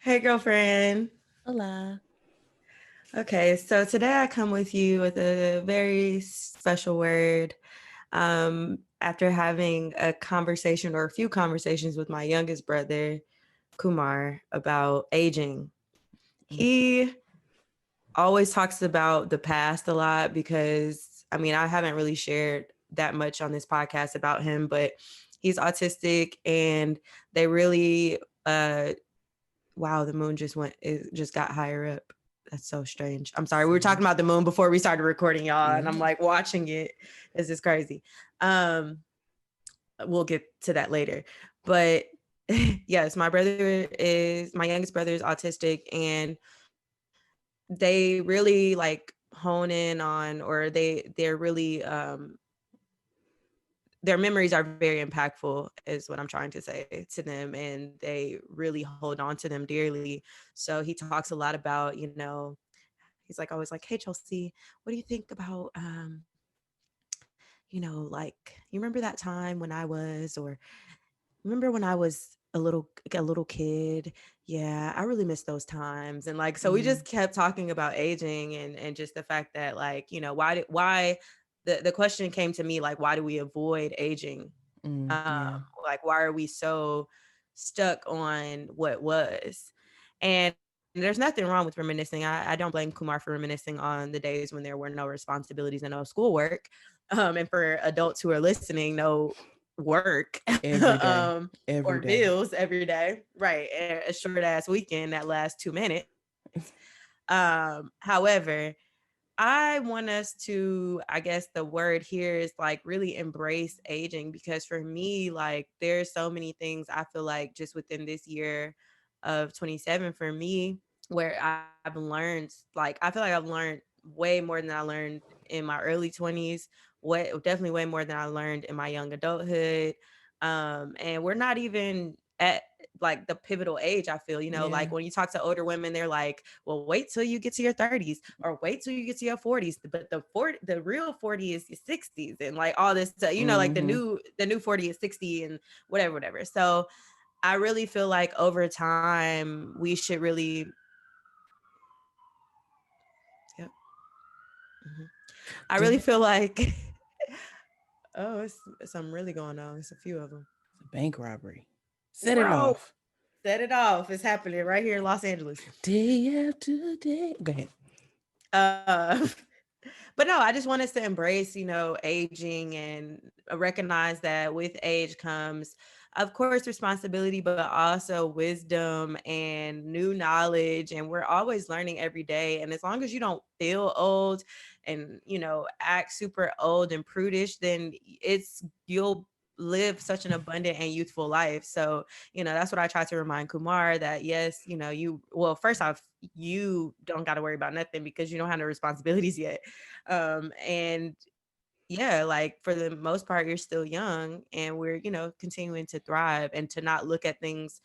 Hey, girlfriend. Hola. Okay, so today I come with you with a very special word. After having a conversation or a few conversations with my youngest brother, Kumar, about aging. He always talks about the past a lot because, I haven't really shared that much on this podcast about him, but he's autistic and they really, wow, the moon it just got higher up. That's so strange. I'm sorry. We were talking about the moon before we started recording, y'all, and I'm like watching it. This is crazy. Um, we'll get to that later. But yes, my youngest brother is autistic, and they really like hone in on, or they're really their memories are very impactful is what I'm trying to say to them, and they really hold on to them dearly. So he talks a lot about, he's like always like, hey Chelsea, what do you think about like, you remember that time when I was, or remember when I was a little kid? Yeah, I really miss those times. And like, so we just kept talking about aging, and just the fact that, like, why the question came to me, like, why do we avoid aging? Yeah. Like, why are we so stuck on what was? And there's nothing wrong with reminiscing. I don't blame Kumar for reminiscing on the days when there were no responsibilities and no schoolwork. And for adults who are listening, no work Every day. or Every day. bills every day. Right. A short ass weekend that lasts 2 minutes. However, I want us to, I guess the word here is like really embrace aging, because for me, like, there's so many things I feel like just within this year of 27 for me where I've learned, like, I feel like I've learned way more than I learned in my early 20s, definitely way more than I learned in my young adulthood. And we're not even at like the pivotal age. I feel, Yeah. like when you talk to older women, they're like, well, wait till you get to your 30s, or wait till you get to your 40s. But the real 40 is your 60s, and like all this stuff, like the new 40 is 60 and whatever. So I really feel like over time we should really, yep. hmm I really It's feel like oh, it's something really going on. It's a few of them. a bank robbery. Set it Bro, off. set it off. It's happening right here in Los Angeles. Day after day. Go ahead. Uh, but no, I just want us to embrace, aging, and recognize that with age comes, of course, responsibility, but also wisdom and new knowledge. And we're always learning every day. And as long as you don't feel old and, act super old and prudish, then you'll live such an abundant and youthful life. So, that's what I try to remind Kumar, that yes, well, first off, you don't got to worry about nothing because you don't have no responsibilities yet. And yeah, like, for the most part, you're still young, and we're, continuing to thrive, and to not look at things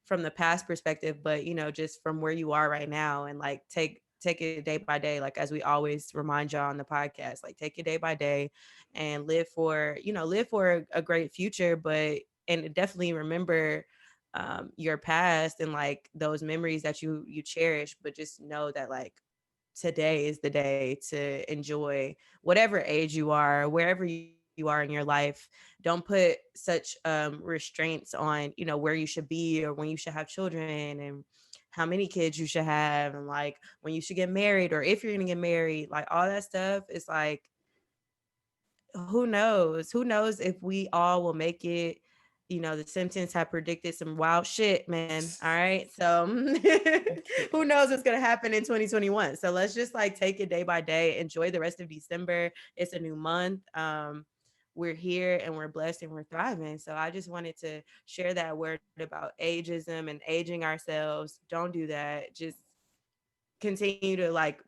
from the past perspective, but, just from where you are right now, and like take it day by day, like as we always remind y'all on the podcast, like take it day by day and live for a great future. But and definitely remember your past and like those memories that you cherish, but just know that, like, today is the day to enjoy whatever age you are, wherever you are in your life. Don't put such restraints on, where you should be, or when you should have children, and how many kids you should have, and like when you should get married, or if you're gonna get married. Like, all that stuff is like, who knows if we all will make it. The Simpsons have predicted some wild shit, man. All right, so who knows what's gonna happen in 2021? So let's just like take it day by day, enjoy the rest of December. It's a new month. We're here and we're blessed and we're thriving. So I just wanted to share that word about ageism and aging ourselves. Don't do that. Just continue to like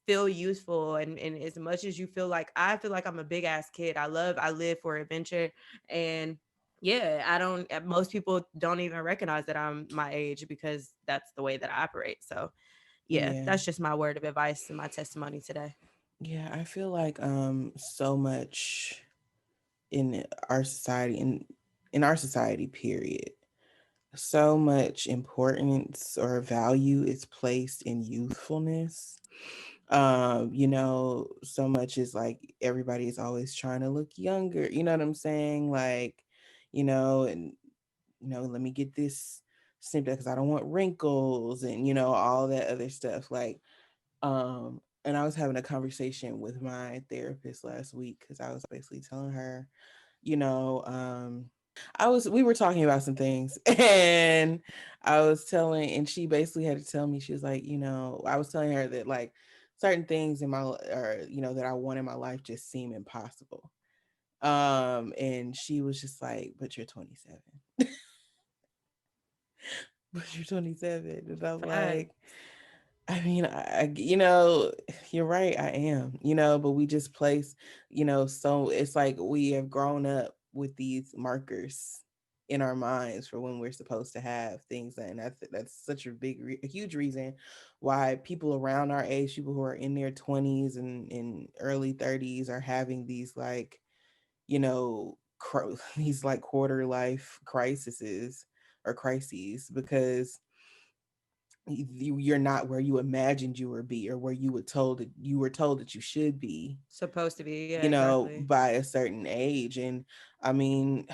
feel useful, and as much as you feel like, I feel like I'm a big ass kid. I live for adventure. And yeah, I don't most people don't even recognize that I'm my age, because that's the way that I operate. So yeah, Yeah. that's just my word of advice and my testimony today. Yeah. I feel like so much in our society, in our society, period. so much importance or value is placed in youthfulness. So much is like everybody is always trying to look younger, you know what I'm saying? Like, and let me get this snipped because I don't want wrinkles and all that other stuff. Like, and I was having a conversation with my therapist last week because I was basically telling her, you know, we were talking about some things and and she basically had to tell me, she was like, I was telling her that like certain things that I want in my life just seem impossible. And she was just like, but you're 27. But you're 27. And I'm like, Facts. I mean, you're right. I am, but we just place, so it's like we have grown up with these markers in our minds for when we're supposed to have things. And that's such a huge reason why people around our age, people who are in their 20s and early 30s are having these like, these like quarter life crises because you're not where you imagined you would be or where you were told that you should be, Supposed to be, yeah, exactly. by a certain age. And I mean,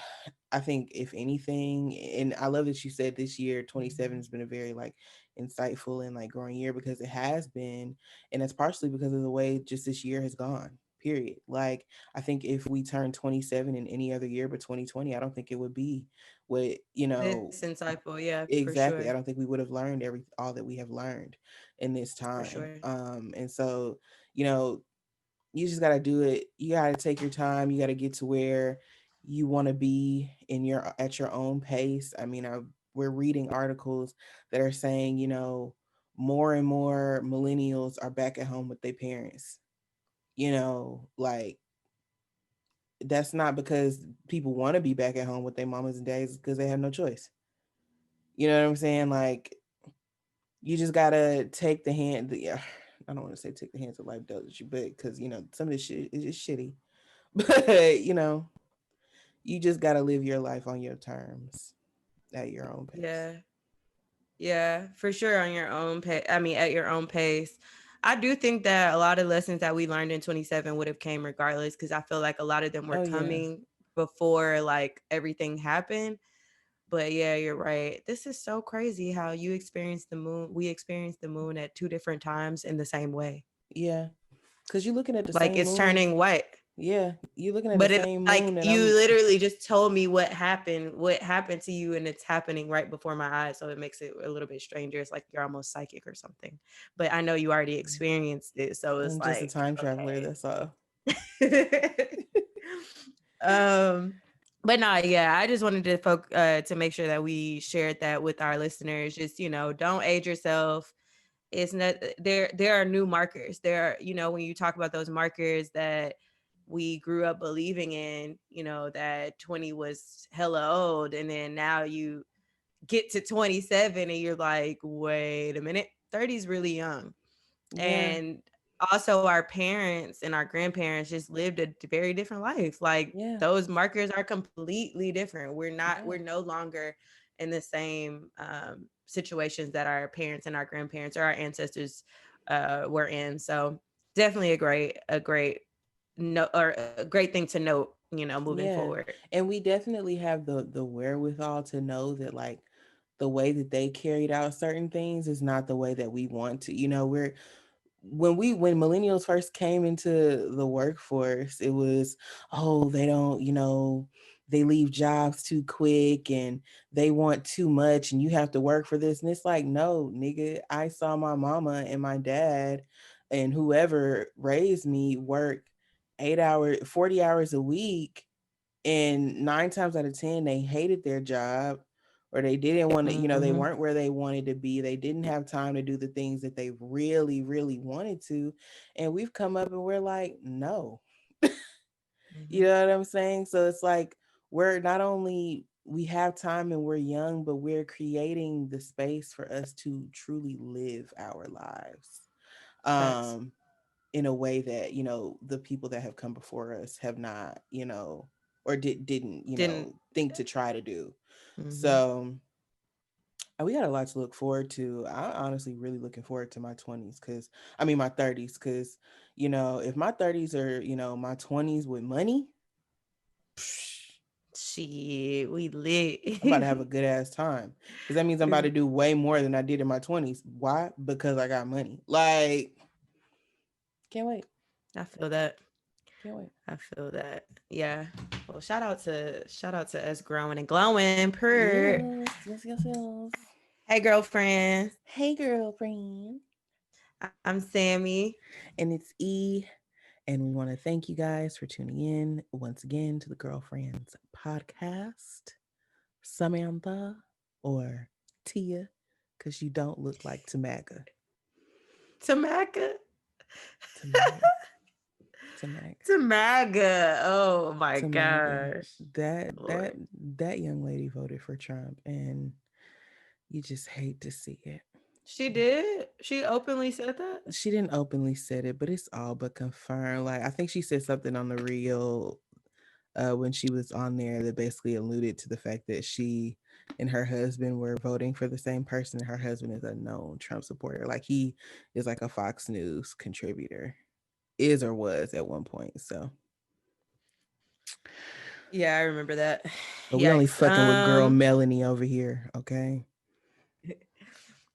I think if anything, and I love that you said this year 27 has been a very like insightful and like growing year, because it has been. And it's partially because of the way just this year has gone, period. Like, I think if we turned 27 in any other year but 2020, I don't think it would be what This insightful, yeah, for exactly. I sure. don't think we would have learned all that we have learned in this For time. sure. And so, you know, you just got to do it. You got to take your time. You got to get to where you want to be at your own pace. I mean, we're reading articles that are saying, more and more millennials are back at home with their parents. Like, that's not because people want to be back at home with their mamas and daddies, because they have no choice. You know what I'm saying? Like, you just gotta take the hand. I don't want to say take the hands of life dealt you, but because some of this shit is just shitty. But you just gotta live your life on your terms at your own pace. Yeah. Yeah, for sure on your own pace. I mean, at your own pace. I do think that a lot of lessons that we learned in 27 would have came regardless, because I feel like a lot of them were Oh yeah, coming before like everything happened. But yeah, you're right. This is so crazy how you experienced the moon. We experienced the moon at two different times in the same way. yeah. Because you're looking at the Like same it's moon. turning white. Yeah, you're looking at the But it's same like moon that you I'm. literally just told me what happened to you, and it's happening right before my eyes. So it makes it a little bit stranger. It's like you're almost psychic or something. But I know you already experienced it. So it's I'm just a like, time traveler. That's all. okay. um but no, yeah, I just wanted to make sure that we shared that with our listeners. Just, don't age yourself. It's not there are new markers. There are, when you talk about those markers that we grew up believing in, that 20 was hella old, and then now you get to 27 and you're like, wait a minute, 30 is really young. Yeah, And also our parents and our grandparents just lived a very different life. Like yeah, those markers are completely different. yeah, We're no longer in the same situations that our parents and our grandparents or our ancestors were in. So definitely a great no or a great thing to note, moving yeah. forward. And we definitely have the wherewithal to know that like the way that they carried out certain things is not the way that we want to. When millennials first came into the workforce, it was, oh, they don't, they leave jobs too quick and they want too much and you have to work for this. And it's like, no, nigga, I saw my mama and my dad and whoever raised me work 8 hours, 40 hours a week, and 9 times out of 10 they hated their job, or they didn't want to, they Mm-hmm. weren't where they wanted to be, they didn't have time to do the things that they really really wanted to. And we've come up and we're like, no. You Mm-hmm. know what I'm saying? So it's like, we're not only we have time and we're young, but we're creating the space for us to truly live our lives, Facts. um in a way that the people that have come before us have not, or didn't Didn't. think to try to do. Mm-hmm. So We got a lot to look forward to. I honestly really looking forward to my 20s because I mean my 30s because if my 30s are my 20s with money, psh, Shit, we I'm about to lit. have a good ass time because that means I'm about to do way more than I did in my 20s. Why? Because I got money. Like, can't wait. I feel that. Can't wait. I feel that. Yeah. Well, shout out to us growing and glowing. Per. Yes, yes, yes, yes. Hey, girlfriends. Hey, girlfriend. I'm Sammy. And it's E. And we want to thank you guys for tuning in once again to the Girlfriends podcast. Samantha or Tia, because you don't look like Tamaga. Tamaka. Tamaga. Tamaga. Tamaga. Oh my Tamaga. gosh. That that Lord. that young lady voted for Trump, and you just hate to see it. She did? She openly said that? She didn't openly said it, but it's all but confirmed. Like I think she said something on the real when she was on there that basically alluded to the fact that she and her husband were voting for the same person. Her husband is a known Trump supporter. Like he is like a Fox News contributor, is or was at one point. So, Yeah, I remember that. but we only Yikes. fucking with girl Melanie over here, okay?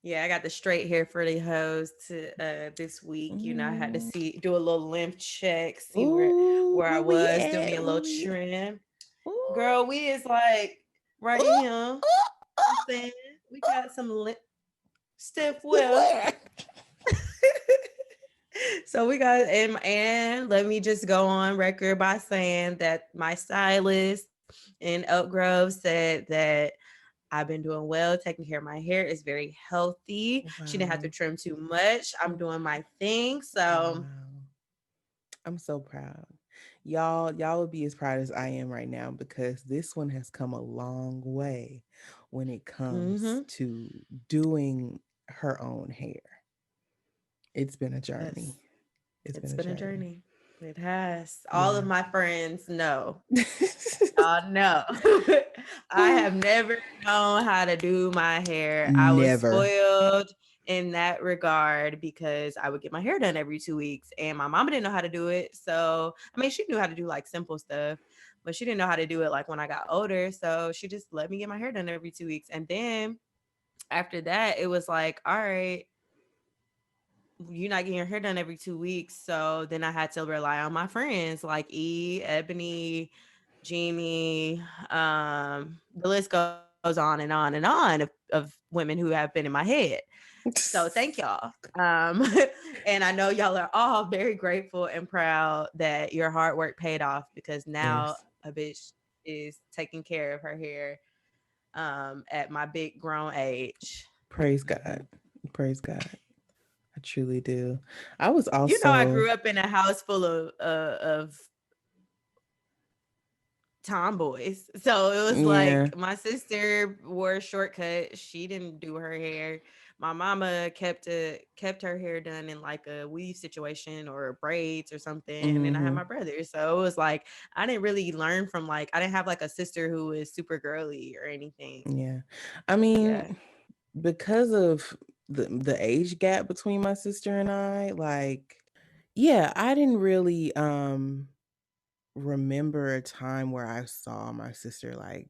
Yeah, I got the straight hair for the hoes to this week. You know, I had to Mm. do a little lymph check, see Ooh, where I where we was, do me at? a Where little we at? trim. Ooh, Girl, we is like right ooh, here. I'm ooh, saying we got some stiff ooh. well. So we got and let me just go on record by saying that my stylist in Oak Grove said that I've been doing well, taking care of my hair. It's very healthy. She didn't have to Wow. trim too much. I'm doing my thing. So Wow. I'm so proud. Y'all would be as proud as I am right now because this one has come a long way when it comes mm-hmm. to doing her own hair. It's been a Yes, journey. It's been it's a been a journey. journey. It has. All Yeah. of my friends know. No. I have never known how to do my hair. I was Never. spoiled in that regard because I would get my hair done every 2 weeks and my mama didn't know how to do it. So, I mean, she knew how to do like simple stuff, but she didn't know how to do it like when I got older. So, she just let me get my hair done every 2 weeks. And then after that, it was like, all right, you're not getting your hair done every 2 weeks. So then I had to rely on my friends like E, Ebony, Jeannie. The list goes on and on and on of women who have been in my head. So thank y'all. And I know y'all are all very grateful and proud that your hard work paid off because now Yes. a bitch is taking care of her hair at my big grown age. Praise God. Praise God. I truly do. I was You know, I also, grew up in a house full of tomboys. So it was yeah. like my sister wore a shortcut. She didn't do her hair. My mama kept her hair done in like a weave situation or braids or something. And then I had Mm-hmm. my brother. So it was like I didn't really learn from like I didn't have like a sister who was super girly or anything. Yeah. I mean, Yeah. because of the age gap between my sister and I, like yeah, I didn't really remember a time where I saw my sister like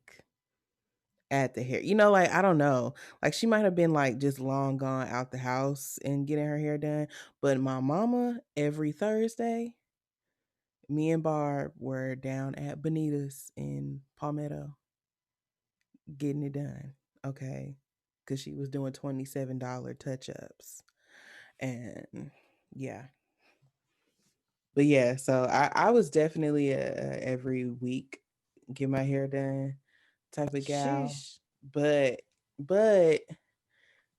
at the hair. Like I don't know. Like she might have been like just long gone out the house and getting her hair done, but my mama every Thursday, me and Barb were down at Bonita's in Palmetto getting it done. Okay? Cuz she was doing $27 touch-ups. And yeah, but yeah, so I was definitely a every week get my hair done type of gal. Sheesh. But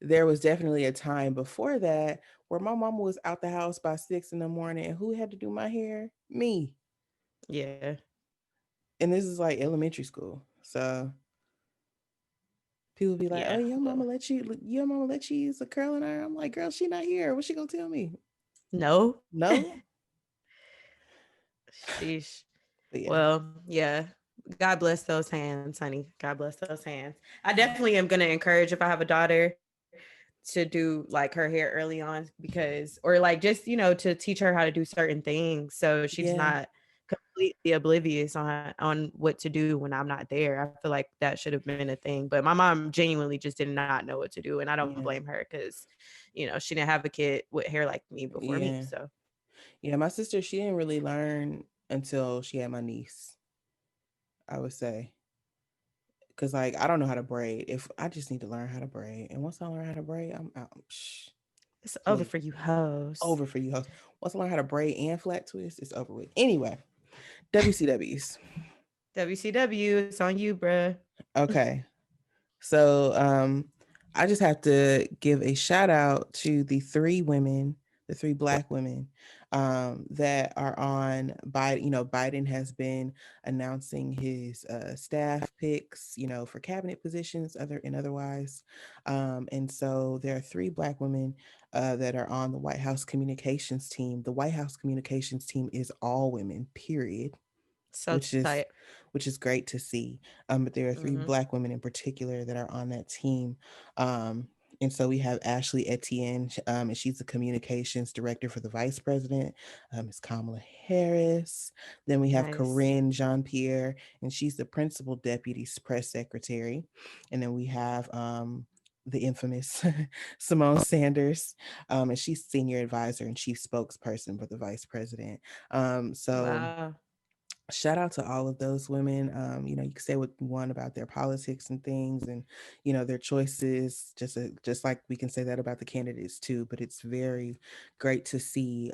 there was definitely a time before that where my mama was out the house by 6 in the morning, and who had to do my hair? Me. Yeah. And this is like elementary school. So people be like, Yeah. "Oh, Well, your mama let you use a curling iron." I'm like, "Girl, she not here. What's she gonna tell me?" no. No. Sheesh. But yeah. Well, yeah. God bless those hands, honey. God bless those hands. I definitely am going to encourage if I have a daughter to do like her hair early on because, or like just, to teach her how to do certain things so she's Yeah, not completely oblivious on what to do when I'm not there. I feel like that should have been a thing. But my mom genuinely just did not know what to do. And I don't blame yeah, her because, she didn't have a kid with hair like me before me. yeah, So yeah. My sister, she didn't really learn until she had my niece, I would say. Cause like I don't know how to braid. If I just need to learn how to braid, and once I learn how to braid, I'm out. it's over Please, for you hoes. over for you, host. Once I learn how to braid and flat twist, it's over with. Anyway, WCWs. WCW, it's on you, bruh. Okay, so I just have to give a shout out to the three women, the three black women that are on Biden. You know, Biden has been announcing his staff picks, you know, for cabinet positions, other and otherwise. And so there are three black women that are on the White House communications team. The White House communications team is all women, period, So which tight. is which is great to see. But there are Mm-hmm. three black women in particular that are on that team. Um, and so we have Ashley Etienne, and she's the communications director for the vice president. It's Kamala Harris. Then we have Nice. Corinne Jean Pierre, and she's the principal deputy press secretary. And then we have the infamous Simone Sanders, and she's senior advisor and chief spokesperson for the vice president. So Wow. shout out to all of those women. You know, you can say what you want about their politics and things, and you know their choices. Just like we can say that about the candidates too. But it's very great to see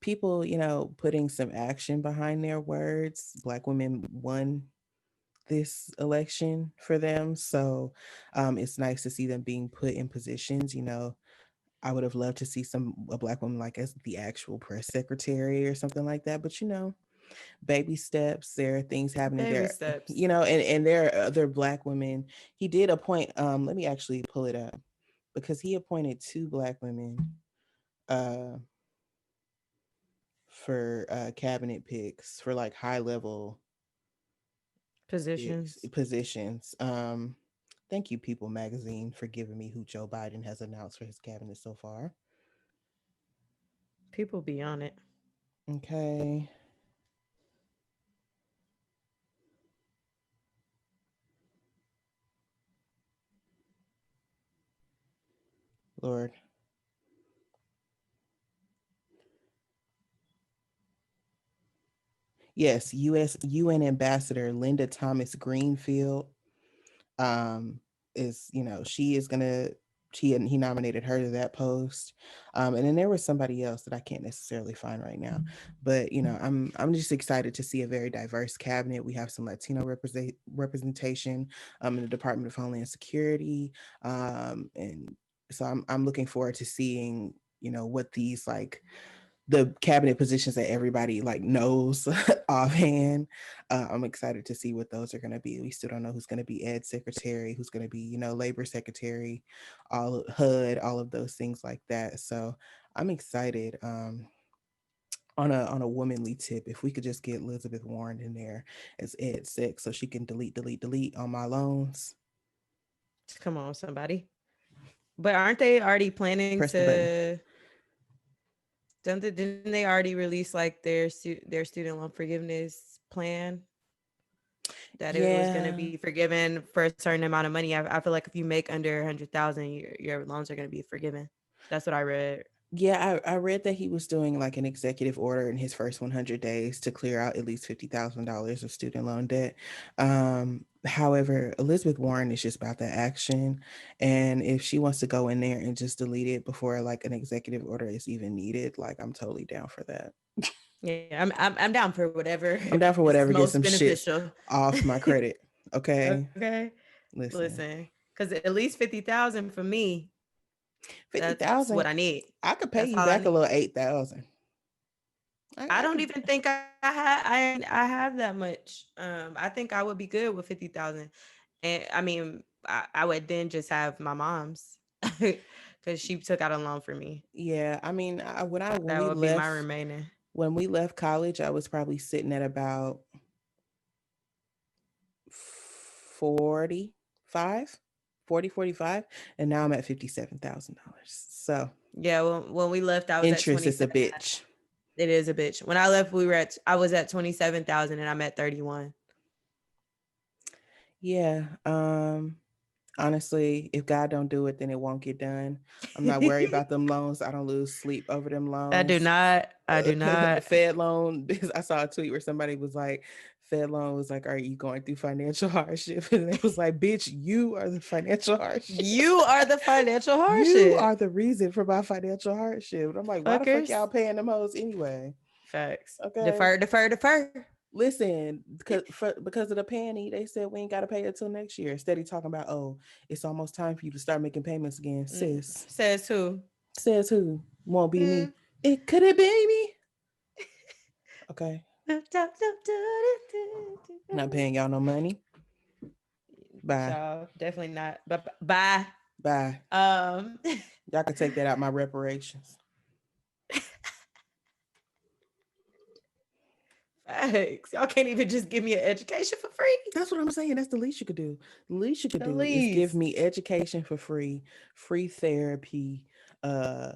people, you know, putting some action behind their words. Black women won this election for them, so it's nice to see them being put in positions. You know, I would have loved to see a black woman like as the actual press secretary or something like that. But you know, baby steps. There are things happening Baby there, steps. you know, and there are other black women. He did appoint. Let me actually pull it up because he appointed two black women uh for cabinet picks for like high level picks, Positions. positions. Thank you, People Magazine, for giving me who Joe Biden has announced for his cabinet so far. People be on it. Okay, Lord. Yes, U.S. UN Ambassador Linda Thomas Greenfield um is, you know, she is gonna he nominated her to that post. And then there was somebody else that I can't necessarily find right now, but you know, I'm just excited to see a very diverse cabinet. We have some Latino representation in the Department of Homeland Security, and so I'm looking forward to seeing, you know, what these like the cabinet positions that everybody like knows offhand. I'm excited to see what those are going to be. We still don't know who's going to be Ed Secretary, who's going to be, you know, Labor Secretary, all HUD, all of those things like that. So I'm excited. On a womanly tip, if we could just get Elizabeth Warren in there as Ed Sec, so she can delete on my loans. Come on, somebody. But aren't they already planning Press the button. to? Didn't they already release like their student loan forgiveness plan that it was going to Yeah, be forgiven for a certain amount of money? I feel like if you make under 100,000, your loans are going to be forgiven. That's what I read. yeah, I read that he was doing like an executive order in his first 100 days to clear out at least $50,000 of student loan debt. However, Elizabeth Warren is just about that action. And if she wants to go in there and just delete it before like an executive order is even needed, like I'm totally down for that. Yeah, I'm down for whatever I'm down for is whatever, get most some shits beneficial. off my credit. Okay. Okay, Listen, listen, because at least 50,000 for me, that's what 50,000, I need. I could pay That's you all I back a need. little 8,000. I I don't could. even think I have that much. I think I would be good with 50,000, and I mean, I would then just have my mom's because she took out a loan for me. Yeah, I mean, when That we would be my left remaining. college, I was probably sitting at about 45, 40, 45, and now I'm at $57,000. So Yeah, when we left, I was at interest is a 27. bitch. It is a bitch. When I left, I was at 27,000 and I'm at 31. Yeah. Honestly, if God don't do it, then it won't get done. I'm not worried about them loans. I don't lose sleep over them I do loans. not. I do not. Fed loan. I saw a tweet where somebody was like, Fed loan was like, "Are you going through financial hardship?" And it was like, "Bitch, you are the financial hardship. You are the financial You hardship. are the reason for my financial hardship." And I'm like, why the fuck y'all Fuckers. paying them hoes anyway? Facts. Okay. Defer, defer, defer. Listen, because of the panty, they said we ain't got to pay it till next year. Instead of talking about, oh, it's almost time for you to start making payments again, sis. Says who? Says who? Won't be Hmm. me. It could have been me. Okay, not paying y'all no money. Bye, Child, definitely not. But bye. bye. Um, Y'all can take that out my reparations. Facts. Y'all can't even just give me an education for free. That's what I'm saying. That's the least you could do. The least you could The do is give least. me education for free, free therapy, uh,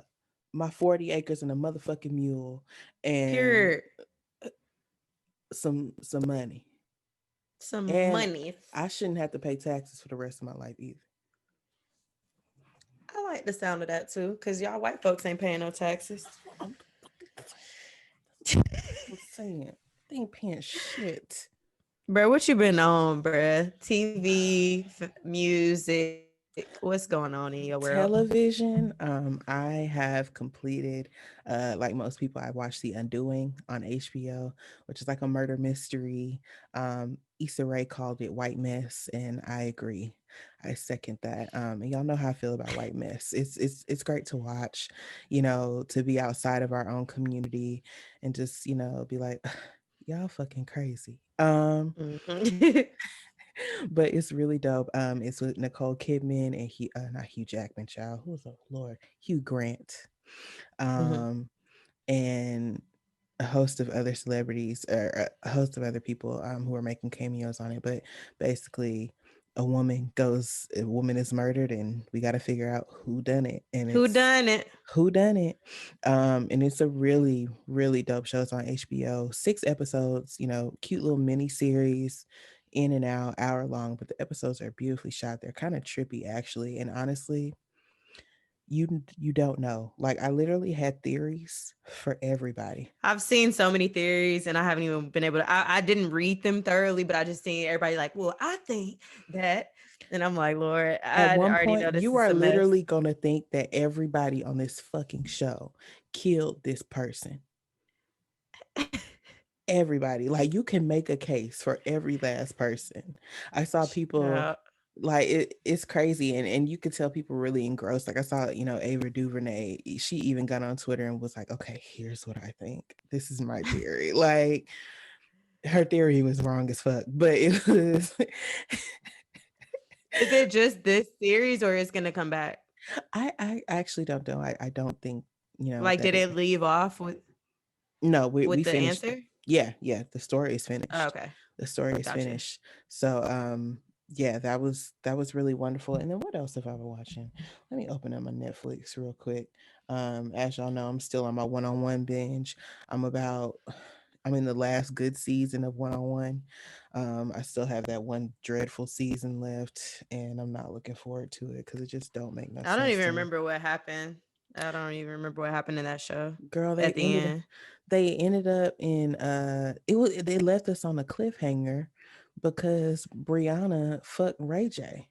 my 40 acres and a motherfucking mule, and Period. some money. Some And money. I shouldn't have to pay taxes for the rest of my life either. I like the sound of that too, because y'all white folks ain't paying no taxes. I'm saying they ain't paying shit. Bro, what you been on, bro? TV, music. What's going on in your world? Television, I have completed, like most people, I watched The Undoing on HBO, which is like a murder mystery. Issa Rae called it white mess, and I agree. I second that. And y'all know how I feel about white mess. It's great to watch, to be outside of our own community and just, be like, y'all fucking crazy. Mhm. But it's really dope. It's with Nicole Kidman and not Hugh Jackman, child. Who's the Lord? Hugh Grant. Mhm. Um, and a host of other celebrities or a host of other people who are making cameos on it. But basically, a woman is murdered, and we got to figure out who done it. And Who it's done it? who done it. And it's a really, really dope show. It's on HBO. 6 episodes, cute little mini series, in and out, hour long, but the episodes are beautifully shot. They're kind of trippy actually. And honestly, you don't know. Like I literally had theories for everybody. I've seen so many theories and I haven't even been able to, I didn't read them thoroughly, but I just seen everybody like, well, I think that. And I'm like, Lord, At I one already know point, this you is are a mess. literally going to think that everybody on this fucking show killed this person. Everybody, like, you can make a case for every last person. I saw people, Uh, like, it's crazy, and you could tell people really engrossed. Like I saw, Ava DuVernay, she even got on Twitter and was like, okay, here's what I think, this is my theory. Like, her theory was wrong as fuck, but it was is it just this series or is going to come back? I actually don't know. I don't think, Like, that did it it leave off no, we with the finished. answer? Yeah, the story is Oh, finished. okay. The story is Gotcha. finished. So yeah, that was really wonderful. And then what else have I been watching? Let me open up my Netflix real quick. As y'all know, I'm still on my one-on-one binge. I'm in the last good season of one-on-one. I still have that one dreadful season left, and I'm not looking forward to it because it just don't make no I don't sense even to me. remember what happened. I don't even remember what happened in that show Girl, at the end. they ended up in they left us on a cliffhanger because Brianna fucked Ray J.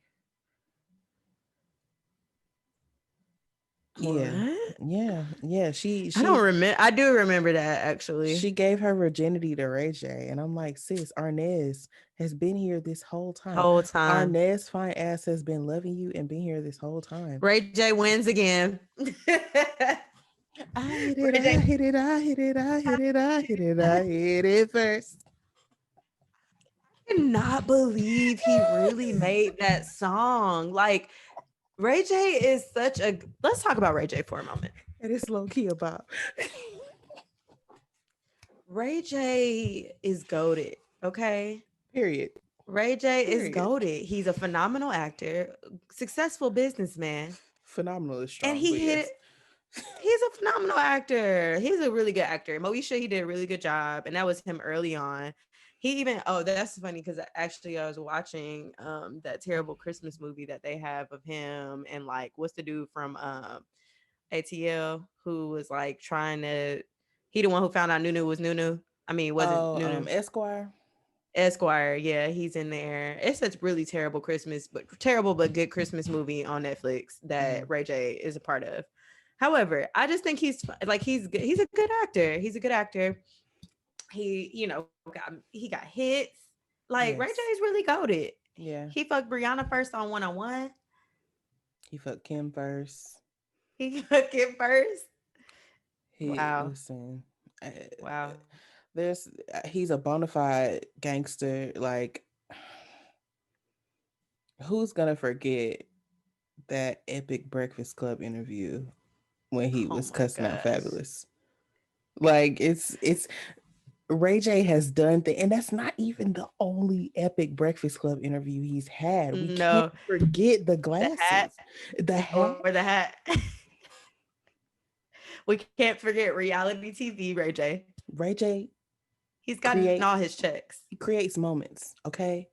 Yeah. What? Yeah. She I don't she remember. I do remember that actually. she gave her virginity to Ray J. And I'm like, sis, Arnez has been here this whole time. Whole time. Arnez fine ass has been loving you and been here this whole time. Ray J wins again. I hit it, Ray I J hit it, I hit it, I hit it, I hit it, I hit it first. cannot believe he really made that song. Like Ray J is such a let's talk about Ray J for a moment. And it's low key about. Ray J is goated, okay? Period. Ray J is Period. goated. He's a phenomenal actor, successful businessman, Phenomenal is and strong, but he hit. yes. He's a phenomenal actor. He's a really good actor. Moesha, he did a really good job, and that was him early on. He even that's funny because actually I was watching that terrible Christmas movie that they have of him and like what's the dude from ATL who was like trying to he the one who found out Nunu was Nunu. I mean, it wasn't Oh, Nunu. Esquire. Esquire, yeah, he's in there. It's a really terrible Christmas, but terrible but good Christmas movie on Netflix Mm-hmm. that Ray J is a part of. However, I just think he's good. He's a good actor. He's a good actor. He got hits. Like Ray J is Yes. really goaded. Yeah. He fucked Brianna first on 101. He fucked Kim first. He fucked him first. He Wow. listen. uh, Wow. There's he's a bona fide gangster. Like, who's gonna forget that epic Breakfast Club interview when he Oh was my cussing out gosh. Fabulous? Like, it's Ray J has done and that's not even the only epic Breakfast Club interview he's had. We can't No, forget the the hat glasses, the or hat. the hat. We can't forget reality TV, Ray J. Ray J He's gotten all create his checks. he creates moments. Okay,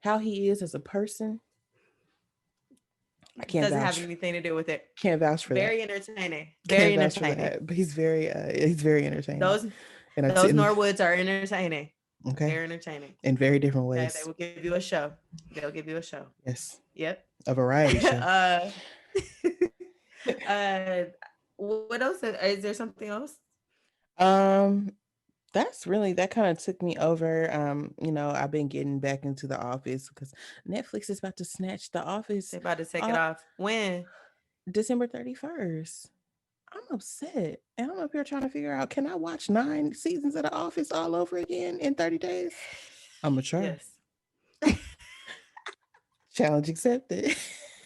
how he is as a person, I can't Doesn't have vouch. anything to do with it. Can't vouch for that. Very entertaining. Very Can't vouch for entertaining. that. But he's very entertaining, Those and I those t- Norwoods are entertaining. okay, Very entertaining. in very different Okay, they ways. will give you a show. They'll give you a show. Yes, Yep. a variety show. uh, what else? Is there something else? um, that's really that kind of took me over. I've been getting back into the office because Netflix is about to snatch the They office about to take it uh off. When? December 31st. I'm upset. And I'm up here trying to figure out, can I watch 9 seasons of the office all over again in 30 days? I'm gonna try. Yes. Challenge accepted.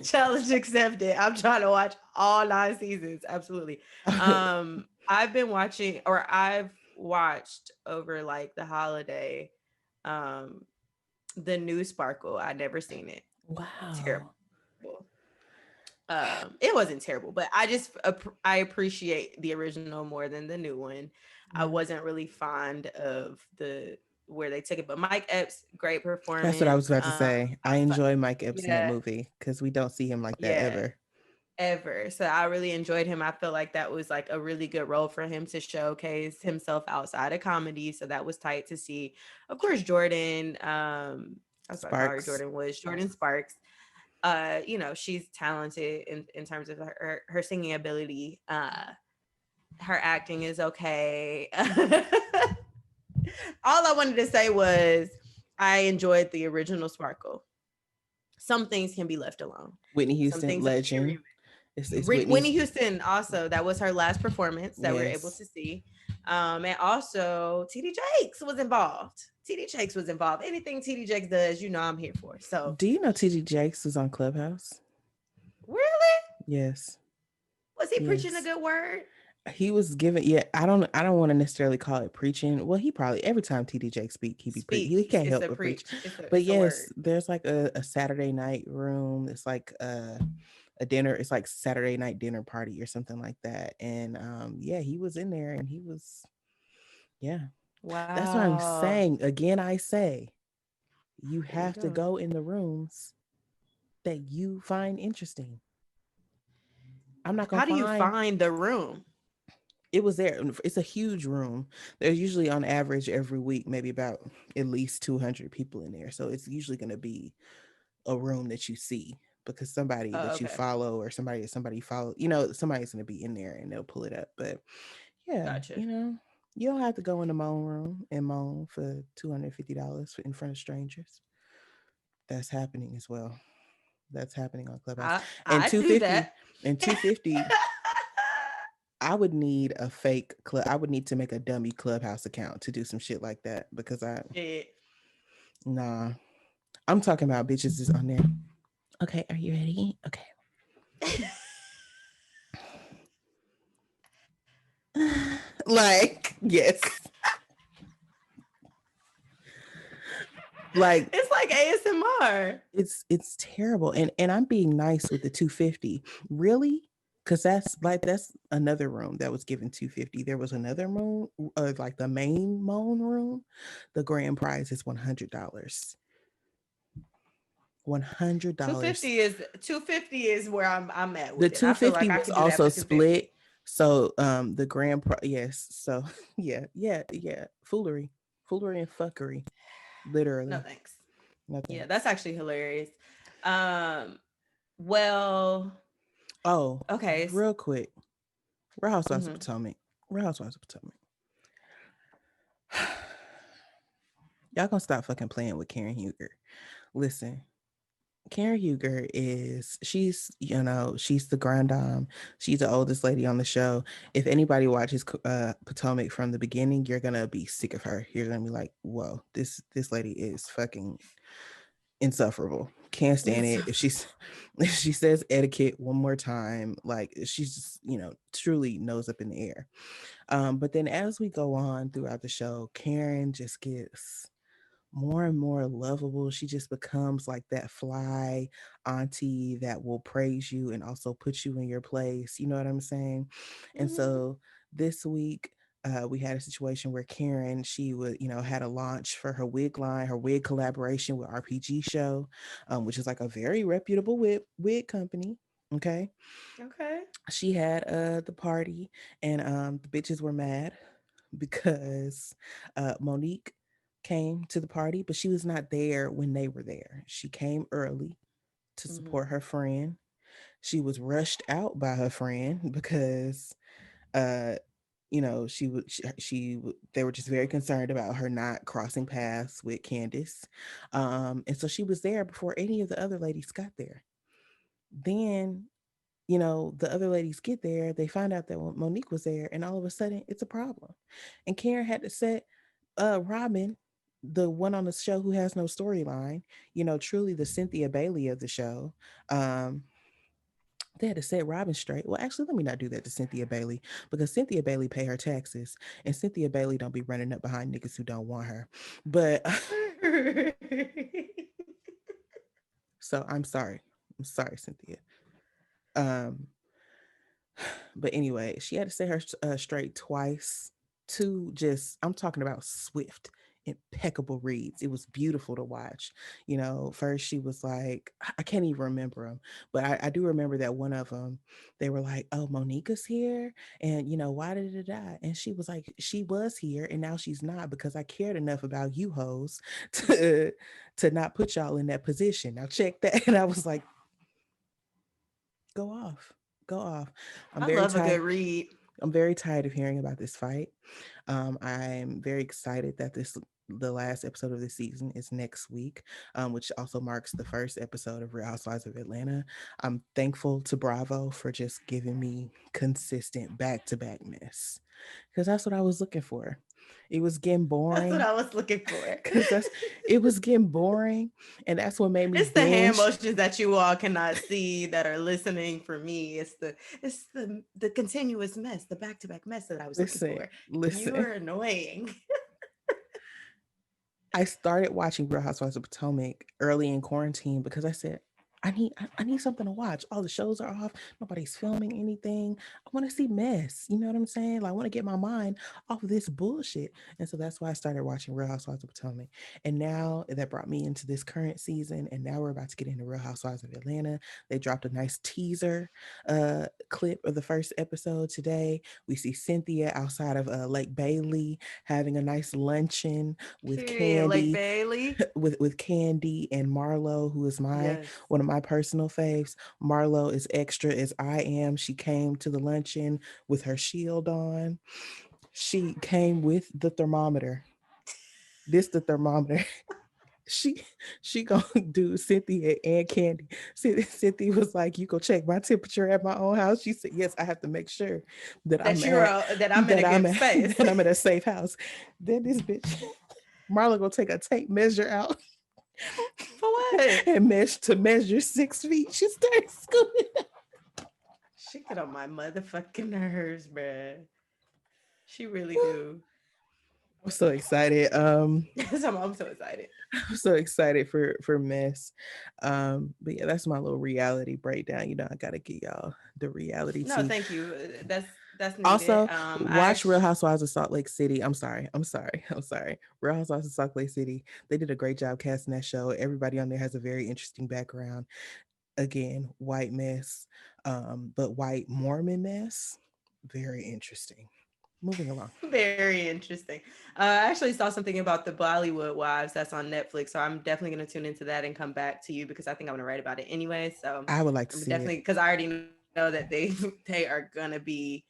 Challenge accepted. I'm trying to watch all 9 seasons. Absolutely. I've been watching, or I've watched over like the holiday, um, the new Sparkle. I never seen it. Terrible. Wow. It wasn't terrible, but I appreciate the original more than the new one. I Yeah. wasn't really fond of the where they took it, but Mike Epps, great That's what I was performance. about to say. I enjoy Mike Epps in that Yeah, movie because we don't see him like that yeah, ever. ever. So I really enjoyed him. I feel like that was like a really good role for him to showcase himself outside of comedy. So that was tight to see. Of course, Jordan. I was about to call her Sparks. Jordan Woods. Jordan Sparks. She's talented in terms of her singing ability. Her acting is okay. All I wanted to say was I enjoyed the original Sparkle. Some things can be left alone. Whitney Some Houston, things are legend. It's Whitney Whitney's. Houston also, that was her last performance that we're able Yes. to see. And also TD Jakes was involved. TD Jakes was involved. Anything TD Jakes does, I'm here for. So Do you know TD Jakes was on Clubhouse? really? Yes. Was he preaching a Yes. good word? He was given, yeah, I don't want to necessarily call it preaching. Well, he probably every time TD Jakes speak, he be preach. He Speaks. can't It's help a but preach. preach. But It's a yes, word. there's like a Saturday night room. It's like a dinner. It's like Saturday night dinner party or something like that. And yeah, he was in there and he was, yeah. That's what I'm Wow. saying. Again, I say you There you have to go. go in the rooms that you find interesting. I'm not gonna How do you find find the room? it was there. It's a huge room. There's usually on average every week, maybe about at least 200 people in there. So it's usually going to be a room that you see because somebody that you Okay. follow or somebody follow, somebody's going to be in there and they'll pull it up. But yeah, Gotcha. you don't have to go in the moan room and moan for $250 in front of strangers. That's happening as well. That's happening on Clubhouse. And I do that. 250 I would need a fake club. I would need to make a dummy Clubhouse account to do some shit like that because Shit. nah. I'm talking about bitches is on there. Okay, are you ready? Okay. Like, yes. Like It's like ASMR. it's terrible. And I'm being nice with the 250. Really? Because that's another room that was given 250. There was another room, like the main moan room. The grand prize is $100. $100. 250 is where I'm at The with it. I feel 250 like I was could do that for also 250. split. So the grand prize, yes. So yeah. Foolery and fuckery. No Literally. thanks. No Yeah, that's thanks. actually hilarious. Um well, Oh, okay. real quick. Real Housewives of Mhm. Potomac. Real Housewives of Potomac. Y'all gonna stop fucking playing with Karen Huger. Listen, Karen Huger she's the grand dame. She's the oldest lady on the show. If anybody watches Potomac from the beginning, you're gonna be sick of her. You're gonna be like, whoa, this lady is fucking insufferable. Can't stand It's it. If she says etiquette one more time, like she's just, truly nose up in the air. But then as we go on throughout the show, Karen just gets more and more lovable. She just becomes like that fly auntie that will praise you and also put you in your place. You know what I'm saying? And Mhm. so this week, we had a situation where Karen, she would, had a launch for her wig line, her wig collaboration with RPG Show, which is like a very reputable wig company. Okay, Okay. she had the party, and the bitches were mad because Monique came to the party, but she was not there when they were there. She came early to Mhm. support her friend. She was rushed out by her friend because uh they were just very concerned about her not crossing paths with Candace. And so she was there before any of the other ladies got there. Then the other ladies get there, they find out that Monique was there, and all of a sudden it's a problem. And Karen had to set Robin, the one on the show who has no storyline, truly the Cynthia Bailey of the show. Um, they had to set Robin straight. Well, actually, let me not do that to Cynthia Bailey, because Cynthia Bailey pay her taxes, and Cynthia Bailey don't be running up behind niggas who don't want her. But so I'm sorry. I'm sorry, Cynthia. Um, But anyway, she had to say her straight twice. Two, just, I'm talking about swift, impeccable reads. It was beautiful to watch. First she was like, I can't even remember them, but I do remember that one of them, they were like, oh, Monica's here. And, why did it die? And she was like, she was here and now she's not, because I cared enough about you hoes to, to not put y'all in that position. Now check that. And I was like, go off. Go off. I'm I very love a good tired. read. I'm very tired of hearing about this fight. I'm very excited that the last episode of this season is next week, which also marks the first episode of Real Housewives of Atlanta. I'm thankful to Bravo for just giving me consistent back-to-back mess, because that's what I was looking for. It was getting That's what boring. I was looking for. Because it was getting boring, and that's what made me It's the hand binge. motions that you all cannot see that are listening for me. It's the continuous mess, the back to back mess that I was looking Listen, for. listen. You're annoying. I started watching Real Housewives of Potomac early in quarantine because I said, I need something to watch. All the shows are off. Nobody's filming anything. I want to see mess. You know what I'm saying? Like, I want to get my mind off of this bullshit. And so that's why I started watching Real Housewives of Potomac. And now that brought me into this current season. And now we're about to get into Real Housewives of Atlanta. They dropped a nice teaser clip of the first episode today. We see Cynthia outside of Lake Bailey having a nice luncheon with Period. Lake Candy, Bailey. with Candy and Marlo, who is Yes. one of my personal faves. Marlo is extra as I am. She came to the luncheon with her shield on. She came with the thermometer. This the thermometer. She she gonna do Cynthia and Candy. Cynthia was like, "You go check my temperature at my own house." She said, "Yes, I have to make sure that That I'm you're at that I'm in a good space. that I'm at a safe house." Then this bitch Marla gonna take a tape measure out For what? and measure 6 feet. She started scooping. She get on my motherfucking nerves, bruh. She really do. I'm so excited. I'm so excited. I'm so excited for Mess. But yeah, that's my little reality breakdown. You know, I gotta get y'all the reality No, tea. thank you. That's needed. Also, watch Real Housewives of Salt Lake City. I'm sorry. Real Housewives of Salt Lake City. They did a great job casting that show. Everybody on there has a very interesting background. Again, white mess, but white Mormon mess. Very interesting. Moving along. Very interesting. I actually saw something about the Bollywood Wives that's on Netflix, so I'm definitely going to tune into that and come back to you because I think I'm going to write about it anyway. So I would like to I'm see it. definitely, because I already know that they they are going to be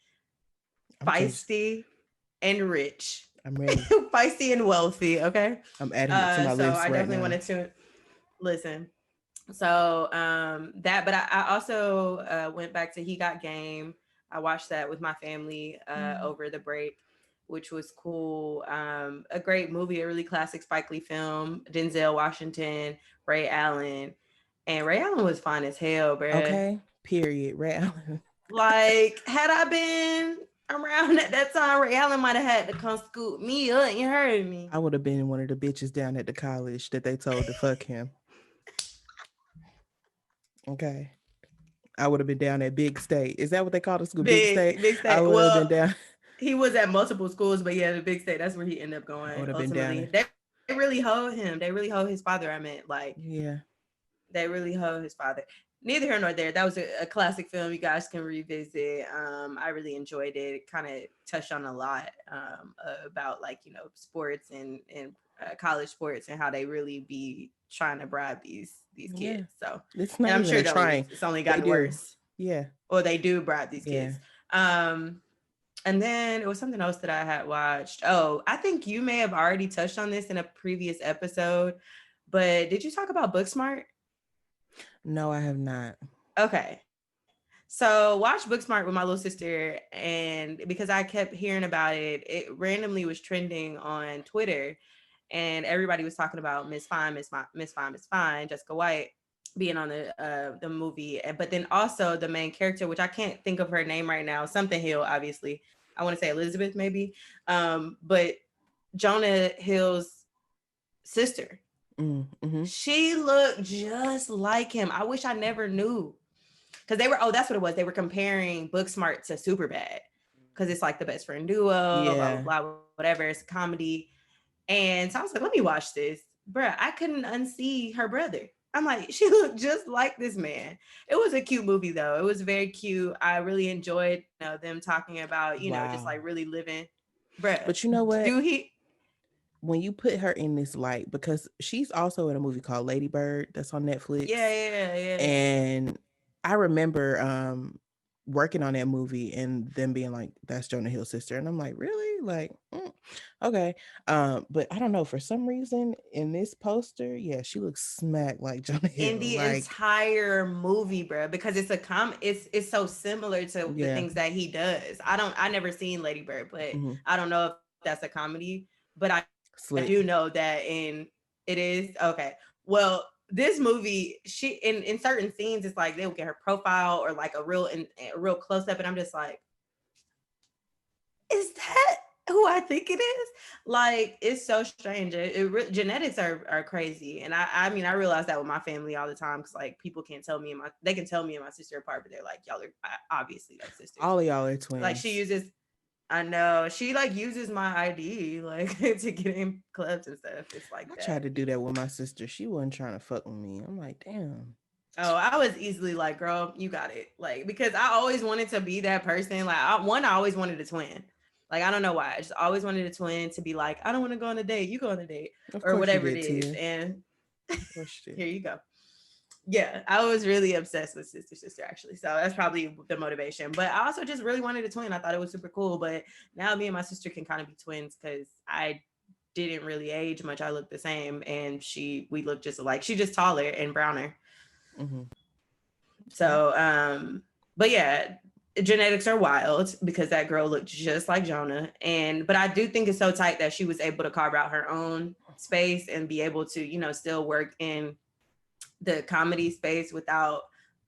I'm just, feisty and rich, I'm ready. feisty and wealthy. Okay. I'm adding it to my So list I right definitely now. wanted to listen. So that, but I also went back to He Got Game. I watched that with my family Mm. over the break, which was cool. A great movie, a really classic Spike Lee film. Denzel Washington, Ray Allen, and Ray Allen was fine as hell, bruh. Okay. Period. Ray Allen. Like, had I been around at that time, Ray Allen might have had to come scoop me up. You heard me. I would have been one of the bitches down at the college that they told to fuck him. Okay. I would have been down at Big State. Is that what they call the school? Big State? Big I state. would have been Well, down. he was at multiple schools, but yeah, the big state, that's where he ended up I going would have been ultimately. down. They really hold him. They really hold his father. I meant, like, Yeah. they really hold his father. Neither here nor there. That was a classic film. You guys can revisit. I really enjoyed it. It kind of touched on a lot about, like, sports and college sports and how they really be trying to bribe these Yeah. kids. So, It's and not I'm even sure a they'll trying. lose. It's only They gotten do. worse. Yeah. Or they do bribe these Yeah. kids. And then it was something else that I had watched. Oh, I think you may have already touched on this in a previous episode, but did you talk about Booksmart? No, I have not. Okay. So watch Booksmart with my little sister, and because I kept hearing about it, it randomly was trending on Twitter, and everybody was talking about Miss Fine, Miss Fine, Jessica White being on the movie, but then also the main character, which I can't think of her name right now, something Hill, obviously. I want to say Elizabeth, maybe, but Jonah Hill's sister. Mm-hmm. She looked just like him. I wish I never knew because they were. Oh, that's what it was. They were comparing Booksmart to Superbad because it's like the best friend duo, blah Yeah. blah blah, whatever. It's a comedy, and so I was like, let me watch this, bruh. I couldn't unsee her brother. I'm like, she looked just like this man. It was a cute movie though. It was very cute. I really enjoyed, them talking about, just Wow. like really living, bruh. But you know what? Do he? When you put her in this light, because she's also in a movie called Lady Bird that's on Yeah, Netflix. yeah, yeah. And I remember working on that movie and them being like, that's Jonah Hill's sister. And I'm like, really? Like, okay. But I don't know, for some reason in this poster, yeah, she looks smack like Jonah In Hill. the Like, entire movie, bro, because it's so similar to the yeah. things that he does. I never seen Lady Bird, but Mm-hmm. I don't know if that's a comedy. But I do know that Slick. it is okay. Well, this movie, she in certain scenes, it's like they'll get her profile or like a real close up, and I'm just like, is that who I think it is? Like, it's so strange. Genetics are crazy, and I mean, I realize that with my family all the time because like people can't tell me and my they can tell me and my sister apart, but they're like, y'all are obviously like sisters. All of y'all are Like she twins. uses, I know she like uses my ID like to get in clubs and stuff. It's like I tried that. to do that with my sister. She wasn't trying to fuck with me. I'm like, damn. Oh, I was easily like, girl, you got it. Like, because I always wanted to be that person. Like, I always wanted a twin. Like, I don't know why. I just always wanted a twin to be like, I don't want to go on a date. You go on a date Of or course you whatever it did, is. Tia. And Of course you did. here you go. Yeah, I was really obsessed with sister actually. So that's probably the motivation. But I also just really wanted a twin. I thought it was super cool. But now me and my sister can kind of be twins because I didn't really age much. I look the same, and we look just alike. She's just taller and browner. Mm-hmm. Okay. So, but yeah, genetics are wild because that girl looked just like Jonah. But I do think it's so tight that she was able to carve out her own space and be able to, still work in the comedy space without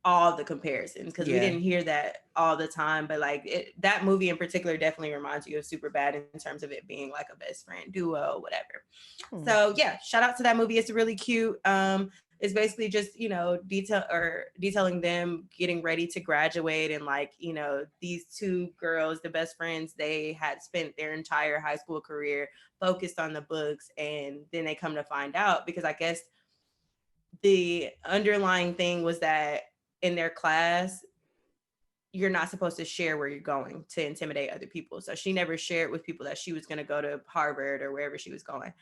all the comparisons, because we Yeah. didn't hear that all the time. But like that movie in particular definitely reminds you of Superbad in terms of it being like a best friend duo, whatever. Hmm. So yeah, shout out to that movie. It's really cute. It's basically just, detailing them getting ready to graduate, and like, these two girls, the best friends, they had spent their entire high school career focused on the books, and then they come to find out, because I guess the underlying thing was that in their class you're not supposed to share where you're going to intimidate other people. So she never shared with people that she was going to go to Harvard or wherever she was going.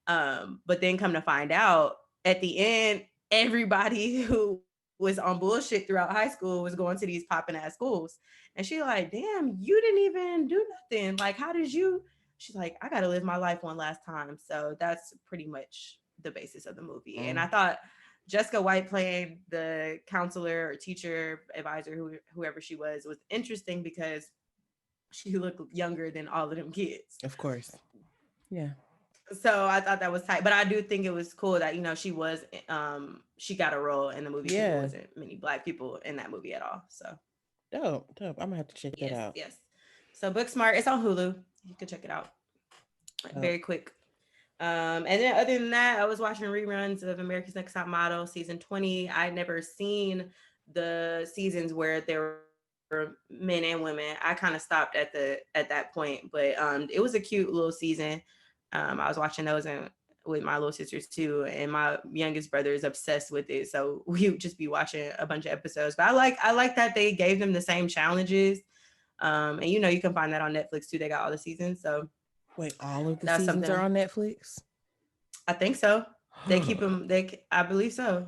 But then come to find out at the end, everybody who was on bullshit throughout high school was going to these popping ass schools. And she like, damn, you didn't even do nothing. Like, how did you? She's like, I got to live my life one last time. So that's pretty much the basis of the movie. And I Mm. thought Jessica White playing the counselor or teacher, advisor, whoever she was interesting because she looked younger than all of them kids. Of course. Yeah. So I thought that was tight, but I do think it was cool that she got a role in the movie, because it Yeah. wasn't many black people in that movie at all. So Dope. Dope. I'm gonna have to check that yes, out. yes. So Booksmart, it's on Hulu. You can check it out. Dope. Very quick. And then other than that, I was watching reruns of America's Next Top Model season 20. I'd never seen the seasons where there were men and women. I kind of stopped at that point, but it was a cute little season. I was watching those with my little sisters too, and my youngest brother is obsessed with it. So we would just be watching a bunch of episodes. But I like that they gave them the same challenges. And you can find that on Netflix too. They got all the seasons, so Wait, all of the that's seasons are something. on Netflix? I think so. They keep Huh. them. I believe so.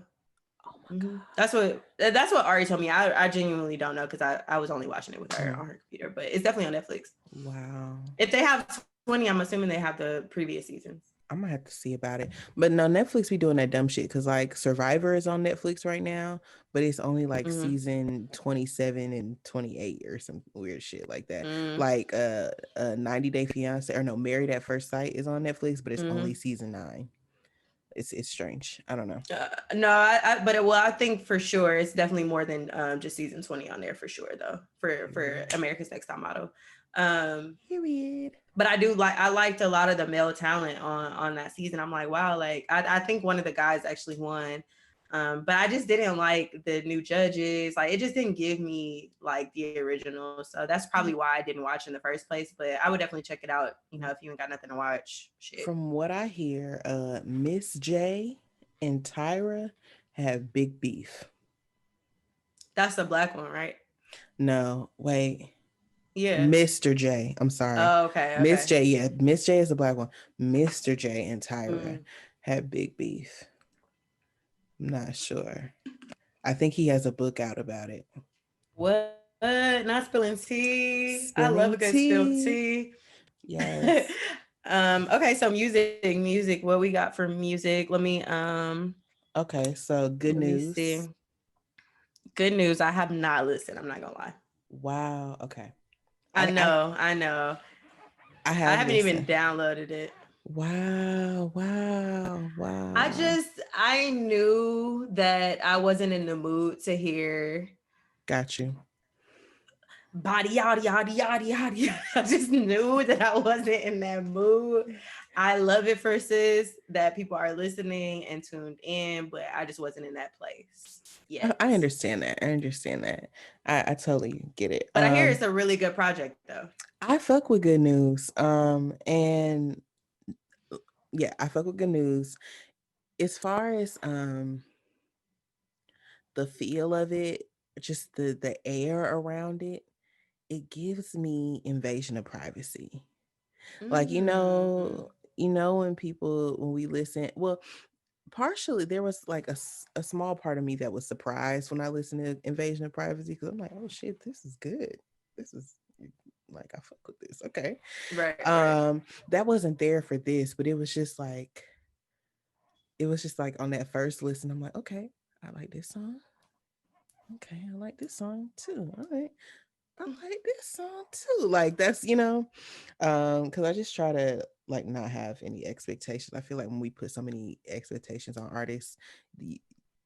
Oh my That's what Ari told me. I genuinely don't know, because I was only watching it with her god. on her computer, but it's definitely on Netflix. Wow. If they have 20, I'm assuming they have the previous seasons. I'm gonna have to see about it. But no, Netflix be doing that dumb shit because like Survivor is on Netflix right now, but it's only like Mm-hmm. season 27 and 28 or some weird shit like that. Mm-hmm. Like 90 Day Fiance or no, Married at First Sight is on Netflix, but it's Mm-hmm. only season 9. It's strange. I don't know. No, I think for sure it's definitely more than just season 20 on there for sure though, for Period. America's Next Top Model. Um, Period. but I liked a lot of the male talent on that season. I'm like, wow, like I think one of the guys actually won. But I just didn't like the new judges. Like it just didn't give me like the original. So that's probably why I didn't watch in the first place. But I would definitely check it out, if you ain't got nothing to watch. Shit. From what I hear, Miss J and Tyra have big beef. That's the black one, right? No, wait. Yeah. Mr. J. I'm sorry. Oh, okay, Miss okay. J. Yeah, Miss J is the black one. Mr. J and Tyra Mm. have big beef. I'm not sure. I think he has a book out about it. What? Not spilling tea. I love a Spilling good spilled tea. tea. Yes. Okay, so music. What we got for music? Okay, so good Let me see. news. Good news. I have not listened. I'm not gonna lie. Wow. Okay. I I know. I know. I I have haven't even listened. downloaded it. Wow. Wow. I Wow. just I knew that I wasn't in the mood to hear Got you. body yada yada yada yada. Yada. I just knew that I wasn't in that mood. I love it for sis that people are listening and tuned in, but I just wasn't in that place yet. I understand that. I understand that. I totally get it. But I hear it's a really good project though. I fuck with good news. And yeah, I fuck with good news. As far as the feel of it, just the air around it, it gives me invasion of privacy. Like Mm. when people when we listen, well, partially there was like a small part of me that was surprised when I listened to Invasion of Privacy because I'm like, oh shit, this is good. This is like I fuck with this. Okay. Right, right. That wasn't there for this, but it was just like on that first listen, I'm like, okay, I like this song. Okay, I like this song too. All right. I like this song too. Like that's, because I just try to like not have any expectations. I feel like when we put so many expectations on artists,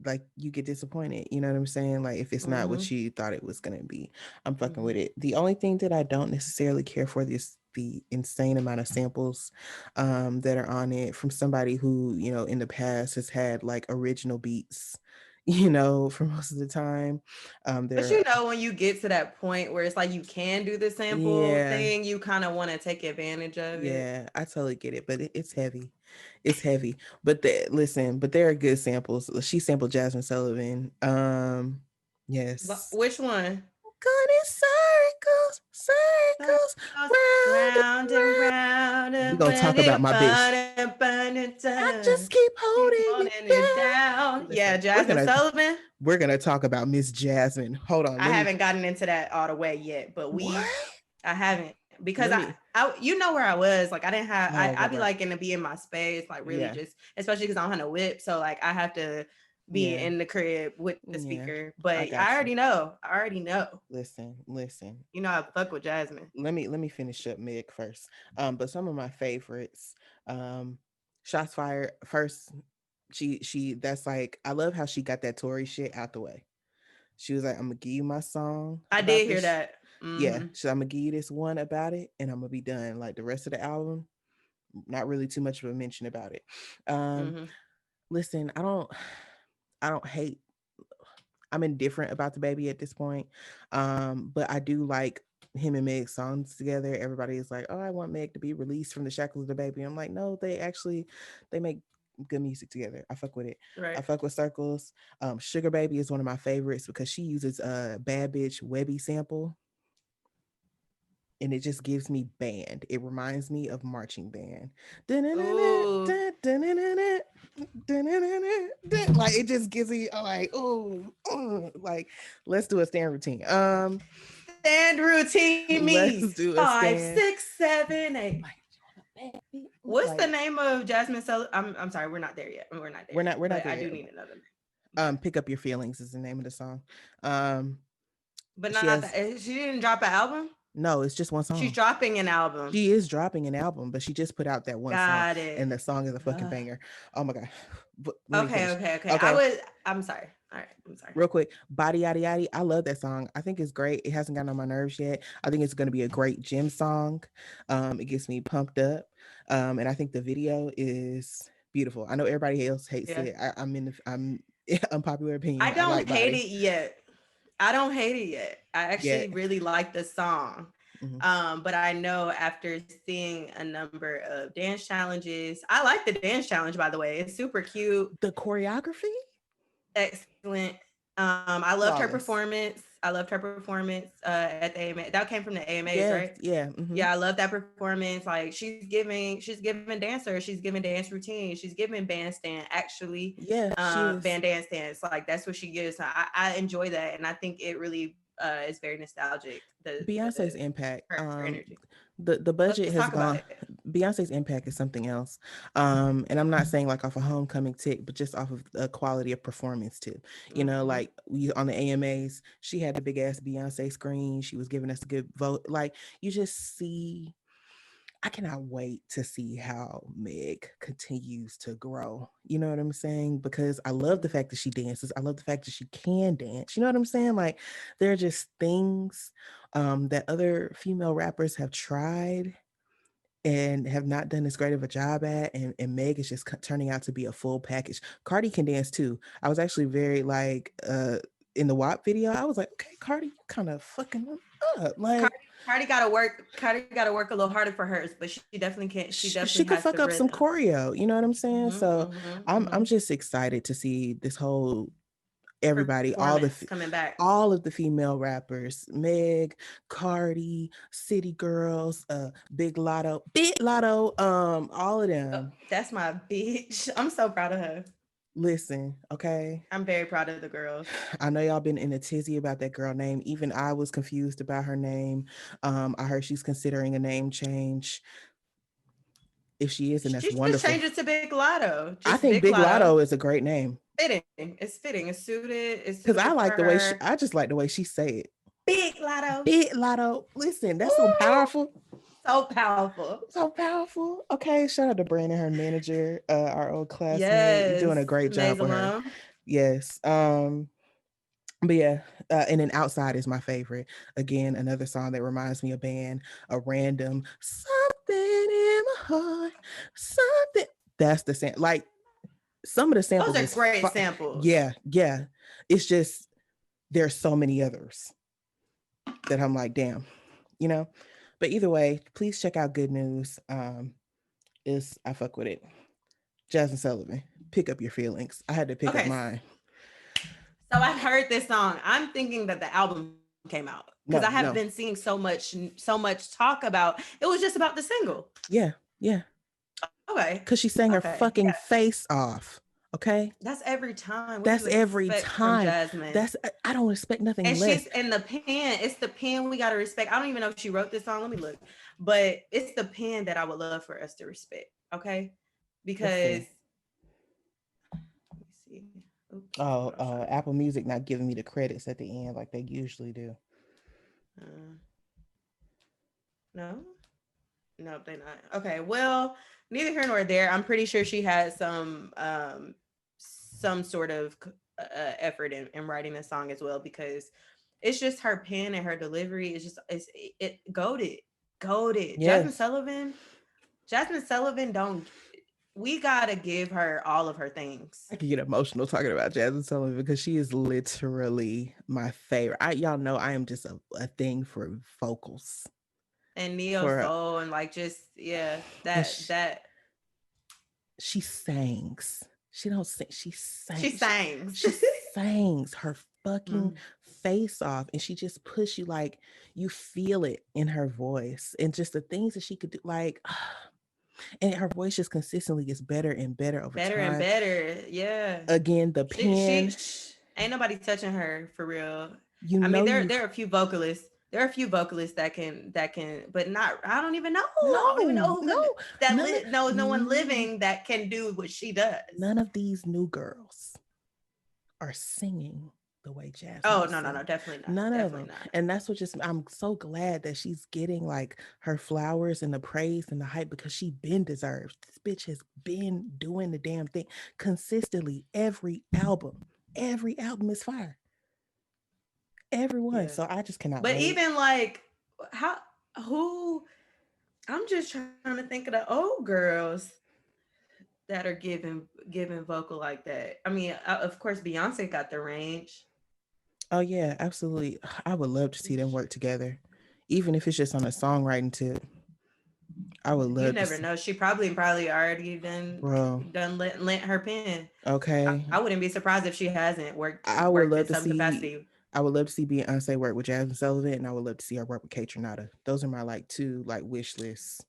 like you get disappointed, you know what I'm saying? Like if it's not what Mm-hmm. you thought it was gonna be, I'm fucking Mm-hmm. with it. The only thing that I don't necessarily care for is the insane amount of samples that are on it from somebody who, you know, in the past has had like original beats, you know, for most of the time. But There, when you get to that point where it's like you can do the sample yeah, thing, you kind of want to take advantage of it. yeah, I totally get it, but it's heavy. It's heavy. But listen, but there are good samples. She sampled Jasmine Sullivan. Yes. Which one? Good in circles, circles, round and Round and round. round, We're and gonna when talk about it my bitch. burn it I down, just keep keep holding it holding it down. down. Yeah, Listen, we're Jasmine gonna Sullivan. we're gonna talk about Miss Jasmine. Hold on, I let me haven't gotten into that all the way yet, but what? I haven't because Let me you know where I was. Like I didn't have, oh I right, be right. liking to be in my space, like really Yeah, just, especially because I don't have no whip. So like I have to be yeah, in the crib with the yeah. speaker. I But I got you. already know. I already know. Listen. I fuck with Jasmine. Let me finish up Meg first. But some of my favorites, um, shots fired first. She that's like I love how she got that Tory shit out the way. She was like, I'm gonna give you my song I about did hear this. that. Yeah, Mm-hmm. so I'm gonna give you this one about it, and I'm gonna be done. Like the rest of the album, not really too much of a mention about it. Um, Mm-hmm. listen, I don't hate. I'm indifferent about the baby at this point. But I do like him and Meg's songs together. Everybody is like, oh, I want Meg to be released from the shackles of the baby. I'm like, no, they make good music together. I fuck with it. I Right. fuck with Circles. Sugar Baby is one of my favorites because she uses a bad bitch Webby sample and it just gives me band. It reminds me of marching band. Ooh. Like it just gives me like oh like let's do a stand routine. Stand routine Let's me. do a 5, stand. 6, 7, 8. What's the Like name of Jasmine Sullivan? I'm sorry, we're not there yet. We're not there yet. we're not But there I do yet. need another name. Okay. Pick up your feelings is the name of the song. Um, But she not has that she didn't drop an album. no, it's just one She's song. dropping an album. She is dropping an album, but she just put out that one song, Got and it. the song is a fucking Ugh. banger. Oh my god! But let me Okay, finish. okay, okay. Okay, I'm sorry. All right, I'm sorry. real quick, Body Yaddy Yaddy. I love that song. I think it's great. It hasn't gotten on my nerves yet. I think it's going to be a great gym song. It gets me pumped up, and I think the video is beautiful. I know everybody else hates Yeah. it. I'm unpopular I opinion. I don't like hate Body. it yet. I don't hate it yet. I Yeah. actually really like the song. Mhm. But I know after seeing a number of dance challenges, I like the dance challenge, by the way. It's super cute, The choreography, excellent. I loved her flawless. performance. I loved her performance at the AMA. That came from the AMAs, Yes. right? Yeah. Hmm. Yeah, I love that performance. Like she's giving dancer, she's giving dance routine, she's giving bandstand actually, Yeah. She is. band dance dance. Like that's what she gives. I enjoy that, and I think it really is very nostalgic. Beyonce's impact. Her energy. The Let's budget talk has about gone. it. Beyonce's impact is something else. And I'm not saying like off a homecoming tick, but just off of the quality of performance too. You know, Mm-hmm. like we on the AMAs, she had the big ass Beyonce screen. She was giving us a good vote. Like you just see I cannot wait to see how Meg continues to grow. You know what I'm saying? Because I love the fact that she dances. I love the fact that she can dance. You know what I'm saying? Like there are just things that other female rappers have tried and have not done as great of a job at. And Meg is just turning out to be a full package. Cardi can dance too. I was actually very like in the WAP video, I was like, okay, Cardi, you kind of fucking up. Like Cardi got to work. Cardi got to work a little harder for hers, but she definitely can't. She definitely she has could the fuck up some rhythm. choreo, you know what I'm saying? Mm-hmm, So mm-hmm, I'm mm-hmm. just excited to see this whole everybody, Performance coming back. all of the female rappers, Meg, Cardi, City Girls, Big Lotto, all of Oh, them. that's my bitch. I'm so proud of her. Listen, okay. I'm very proud of the girls. I know y'all been in a tizzy about that girl name. Even I was confused about her name. I heard she's considering a name change. If she is, and She that's should just wonderful. change it to Big Lotto. I Just think Big Big Lotto. Lotto is a great name. Fitting. It's fitting. It's suited. It's Because I suitable for like the way her. I just like the way she say it. Big Lotto. Big Lotto. Listen, that's so Ooh, powerful. so powerful. So powerful. Okay, shout out to Brandon, her manager, our old classmate. You're doing Yes. a great job with her. Nasalum. Yes. But yeah, and then Outside is my favorite. Again, another song that reminds me of band, a random something in my heart, something. That's the like some of the Those samples are is great samples. yeah, yeah. It's just there's so many others that I'm like, damn, you know. But either way, please check out Good News. Is I fuck with it. Jasmine Sullivan, pick up your feelings. I had to pick up Okay, mine. so I've heard this song. I'm thinking that the album came out because I have No, been no, seeing so much talk about. It was just about the single. yeah, yeah. Okay, Because she sang her okay, yeah. fucking face off. Okay, That's every time. What do you that's every expect from time. Jasmine? I don't expect nothing And she's less. in the pen. It's the pen we gotta respect. I don't even know if she wrote this song. Let me look. But it's the pen that I would love for us to respect. Okay, Let's because see. let me see. Oops, Oh, hold on, sorry. Apple Music not giving me the credits at the end like they usually do. Uh, no, nope, they not. Okay, well, neither here nor there. I'm pretty sure she had some sort of effort in writing this song as well because it's just her pen and her delivery is just it goaded. Yes, Jasmine Sullivan don't we gotta give her all of her things. I can get emotional talking about Jasmine Sullivan because she is literally my favorite. Y'all know I am just a thing for vocals. And neo For soul and like just yeah, and she sings. She don't sing. She she sang. sings. She sings her fucking Mm. face off, and she just push you like you feel it in her voice, and just the things that she could do. Like, and her voice just consistently gets better and better over Better and time. better. Yeah. Again, the She pen. ain't nobody touching her for real. You I mean, know there you there are a few vocalists. There are a few vocalists that can, but not. I don't even know. I don't even know no who no could that none of knows no one living that can do what she does. none of these new girls are singing the way Jasmine Oh is no no no, singing. definitely not. None of Definitely them. not. And that's what just I'm so glad that she's getting like her flowers and the praise and the hype because she been deserved. This bitch has been doing the damn thing consistently every album. Every album is fire. Everyone. Yeah. So I just cannot But wait. even like how who I'm just trying to think of the old girls that are giving vocal like that. I mean, of course, Beyonce got the range. Oh yeah, absolutely. I would love to see them work together. Even if it's just on a songwriting tip. I would You love to never see know. She probably already bro. done lent her pen. I Okay. wouldn't be surprised if she hasn't I would worked in love to some see capacity. I would love to see Beyonce work with Jasmine Sullivan, and I would love to see her work with Kate Renata. Those are my like two like wish list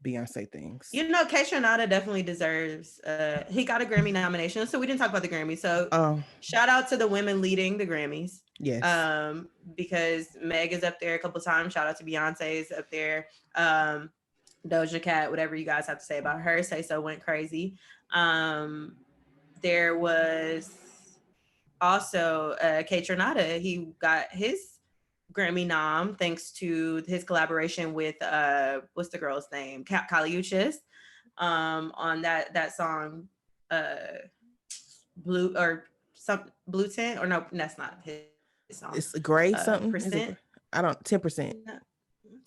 Beyonce things. You know, K Tronada definitely deserves. He got a Grammy nomination, so we didn't talk about the Grammys. So Oh shout out to the women leading the Grammys, yes, um, because Meg is up there a couple times. Shout out to Beyonce's up there. Um, Doja Cat, whatever you guys have to say about her, say so went crazy. Um, there was also K Tronada. He got his Grammy nom thanks to his collaboration with what's the girl's name? Kali Uchis, on that song Blue or some Blue Tint or no, that's not his song. it's a gray Percent. something. Is it? I don't 10%.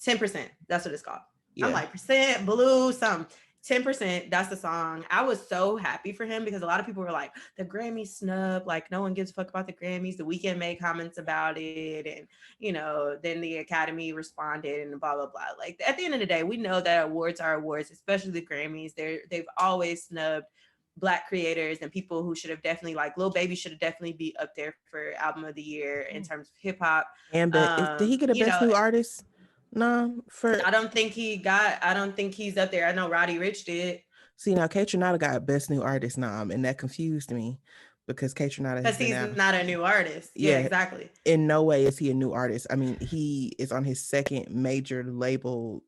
10%. That's what it's called. I'm like Yeah. percent blue, some 10%. That's the song. I was so happy for him because a lot of people were like, the Grammy snub, like no one gives a fuck about the Grammys. The Weeknd made comments about it, and then the Academy responded and blah blah blah. Like at the end of the day, we know that awards are awards, especially the Grammys. They've always snubbed Black creators and people who should have definitely, like Lil Baby should have definitely be up there for album of the year in terms of hip hop. And did he get a You best know, new artist? No, for I don't think he's up there. I know Roddy Rich did see now Kate Renata got best new artist nom, and that confused me because Kate Renata has because been he's out. not a new artist. Yeah, Yeah, exactly. in no way is he a new artist. I mean, he is on his second major label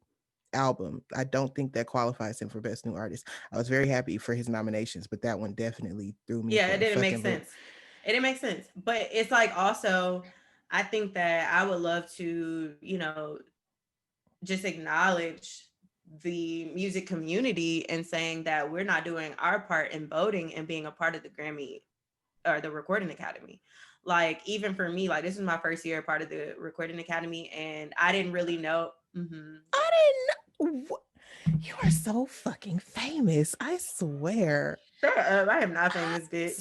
album. I don't think that qualifies him for best new artist. I was very happy for his nominations, but that one definitely threw me Yeah, for it a didn't make fucking loop. sense. It didn't make sense. But it's like also, I think that I would love to, just acknowledge the music community and saying that we're not doing our part in voting and being a part of the Grammy or the Recording Academy. Like even for me, like this is my first year part of the Recording Academy, and I didn't really know. I didn't know. You are so fucking famous. I swear. Shut up! I am not I famous, bitch.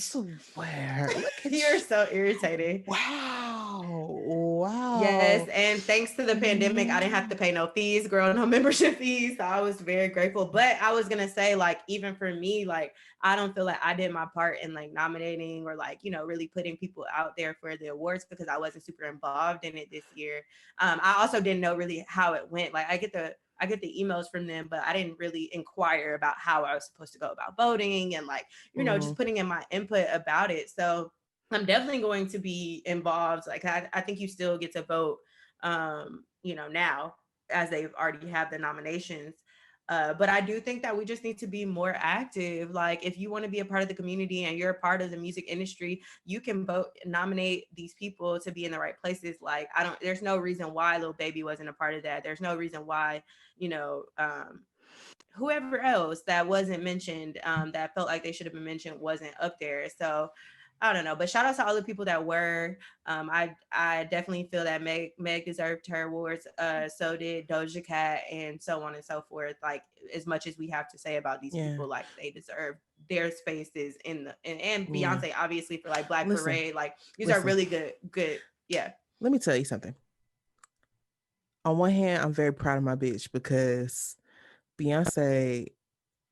swear. Look at You're you. so irritating. Wow. Yes, Wow. and thanks to the pandemic, I didn't have to Mm. pay no fees, girl, no membership fees. So I was very grateful. But I was gonna say, like, even for me, like, I don't feel like I did my part in like nominating or like, really putting people out there for the awards because I wasn't super involved in it this year. I also didn't know really how it went. Like I get the emails from them, but I didn't really inquire about how I was supposed to go about voting and like, just Mhm. putting in my input about it. So I'm definitely going to be involved. Like I think you still get to vote, now as they've already have the nominations. But I do think that we just need to be more active. Like if you want to be a part of the community and you're a part of the music industry, you can vote, nominate these people to be in the right places. Like there's no reason why Lil Baby wasn't a part of that. There's no reason why, whoever else that wasn't mentioned, that felt like they should have been mentioned wasn't up there. So I don't know, but shout out to all the people that were. I definitely feel that Meg deserved her awards. So did Doja Cat, and so on and so forth. Like as much as we have to say about these Yeah. people, like they deserve their spaces in the and Yeah. Beyonce obviously for like Black Listen. Parade. Like these are Listen. really good. Yeah. Let me tell you something. On one hand, I'm very proud of my bitch because Beyonce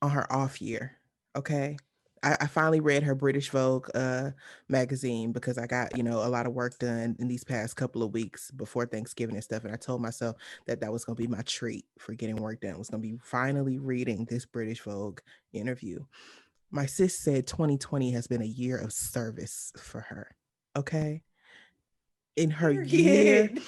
on her off year. Okay. I finally read her British Vogue magazine because I got, a lot of work done in these past couple of weeks before Thanksgiving and stuff. And I told myself that that was going to be my treat for getting work done. It was going to be finally reading this British Vogue interview. My sis said 2020 has been a year of service for her. Okay. In her year, Period.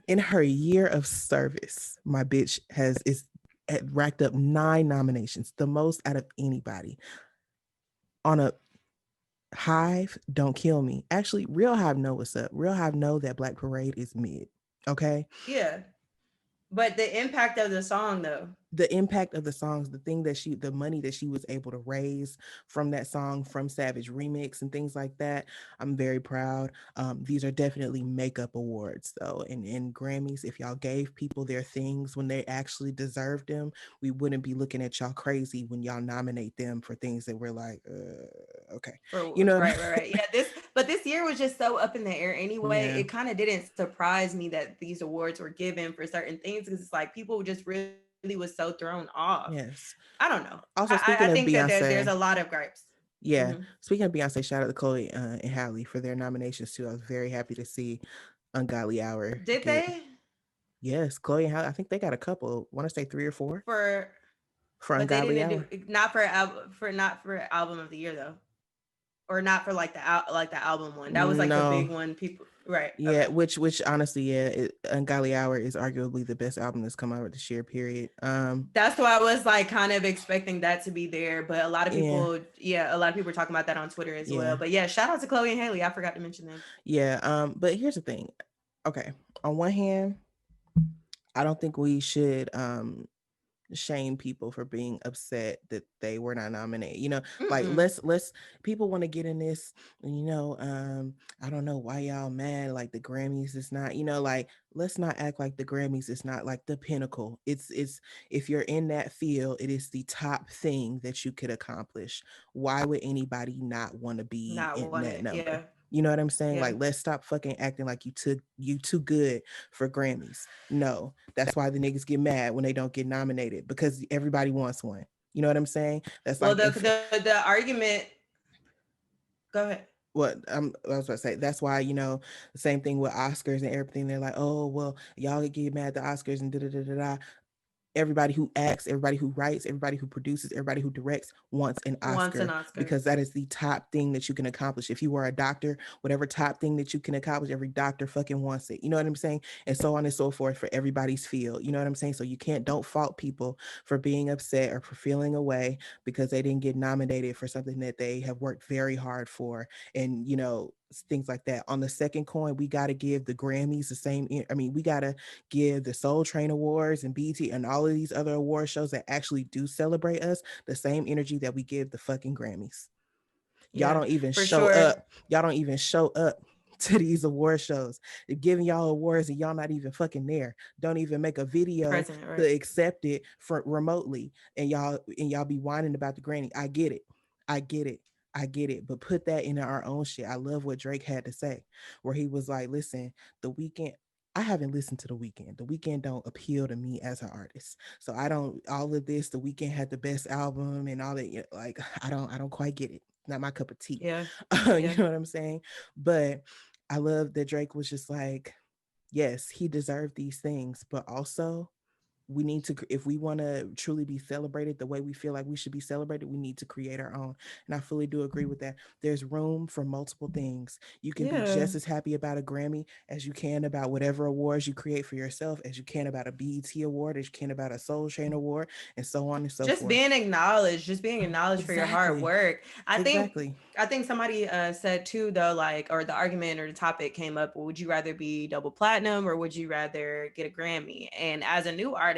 in her year of service, my bitch is had racked up 9 nominations, the most out of anybody. On a Hive, don't kill me. Actually, Real Hive know what's up. Real Hive know that Black Parade is mid. Okay. Yeah. But the impact of the song though. The impact of the songs, the money that she was able to raise from that song, from Savage Remix and things like that, I'm very proud. These are definitely makeup awards though, and Grammys. If y'all gave people their things when they actually deserved them, we wouldn't be looking at y'all crazy when y'all nominate them for things that we're like, okay, For you know. right. Yeah, this year was just so up in the air anyway. Yeah. It kind of didn't surprise me that these awards were given for certain things because it's like people just really was so thrown off. I Yes. don't know. I Also, think speaking that of there's a lot Beyonce, of gripes. Hmm. yeah. Speaking of Beyonce, shout out to Chloe and Halle for their nominations too. I was very happy to see Ungodly Hour Did get. they Yes, Chloe and Halle. I think they got a couple. Want to say 3 or 4 for? for But they Ungodly didn't do Hour. not for not for album of the year though, or not for like the album one. That was like the big No, one. People right? yeah. Okay. Which honestly, yeah, Ungodly Hour is arguably the best album that's come out this year. Period. That's why I was like kind of expecting that to be there. But Yeah, a lot of people were talking about that on Twitter as well. yeah, But yeah, shout out to Chloe and Haley. I forgot to mention them. yeah. But here's the thing. Okay, on one hand, I don't think we should shame people for being upset that they were not nominated. Like Mm-mm. let's people want to get in this, I don't know why y'all mad like the Grammys is not, like let's not act like the Grammys is not like the pinnacle. It's if you're in that field, it is the top thing that you could accomplish. Why would anybody not want to be Not in want that it. Yeah. number? You know what I'm saying? Yeah. Like let's stop fucking acting like you too good for Grammys. No, that's why the niggas get mad when they don't get nominated because everybody wants one. You know what I'm saying? That's Well, like the if the argument. Go ahead. what I was about to say. That's why the same thing with Oscars and everything. They're like, oh well, y'all get mad at the Oscars and da da da da da. Everybody who acts, everybody who writes, everybody who produces, everybody who directs wants an Wants an Oscar Oscar. because that is the top thing that you can accomplish. If you were a doctor, whatever top thing that you can accomplish, every doctor fucking wants it. You know what I'm saying? And so on and so forth for everybody's field. You know what I'm saying? So you don't fault people for being upset or for feeling away because they didn't get nominated for something that they have worked very hard for. And things like that. On the second coin, we got to give the Grammys the same. I mean, we got to give the Soul Train Awards and BT and all of these other award shows that actually do celebrate us the same energy that we give the fucking Grammys. Y'all Yeah, don't even for show sure. up. Y'all don't even show up to these award shows. They're giving y'all awards and y'all not even fucking there. Don't even make a video President, right? to accept it for remotely. And y'all be whining about the granny. I get it. I get it. I get it. But put that into our own shit. I love what Drake had to say, where he was like, listen, the weekend. I haven't listened to the weekend. The weekend don't appeal to me as an artist. So I don't all of this. The weekend had the best album and all that. Like I don't quite get it. Not my cup of tea. Yeah, You yeah, know what I'm saying? But I love that Drake was just like, yes, he deserved these things, but also we need to, if we want to truly be celebrated the way we feel like we should be celebrated, we need to create our own. And I fully do agree with that. There's room for multiple things. You can be yeah. just as happy about a Grammy as you can about whatever awards you create for yourself, as you can about a BET award, as you can about a Soul Train award, and so on and so forth. Just being acknowledged for your hard Exactly. work. I think Exactly. I think somebody said too though, like, or the argument or the topic came up, would you rather be double platinum or would you rather get a Grammy? And as a new artist,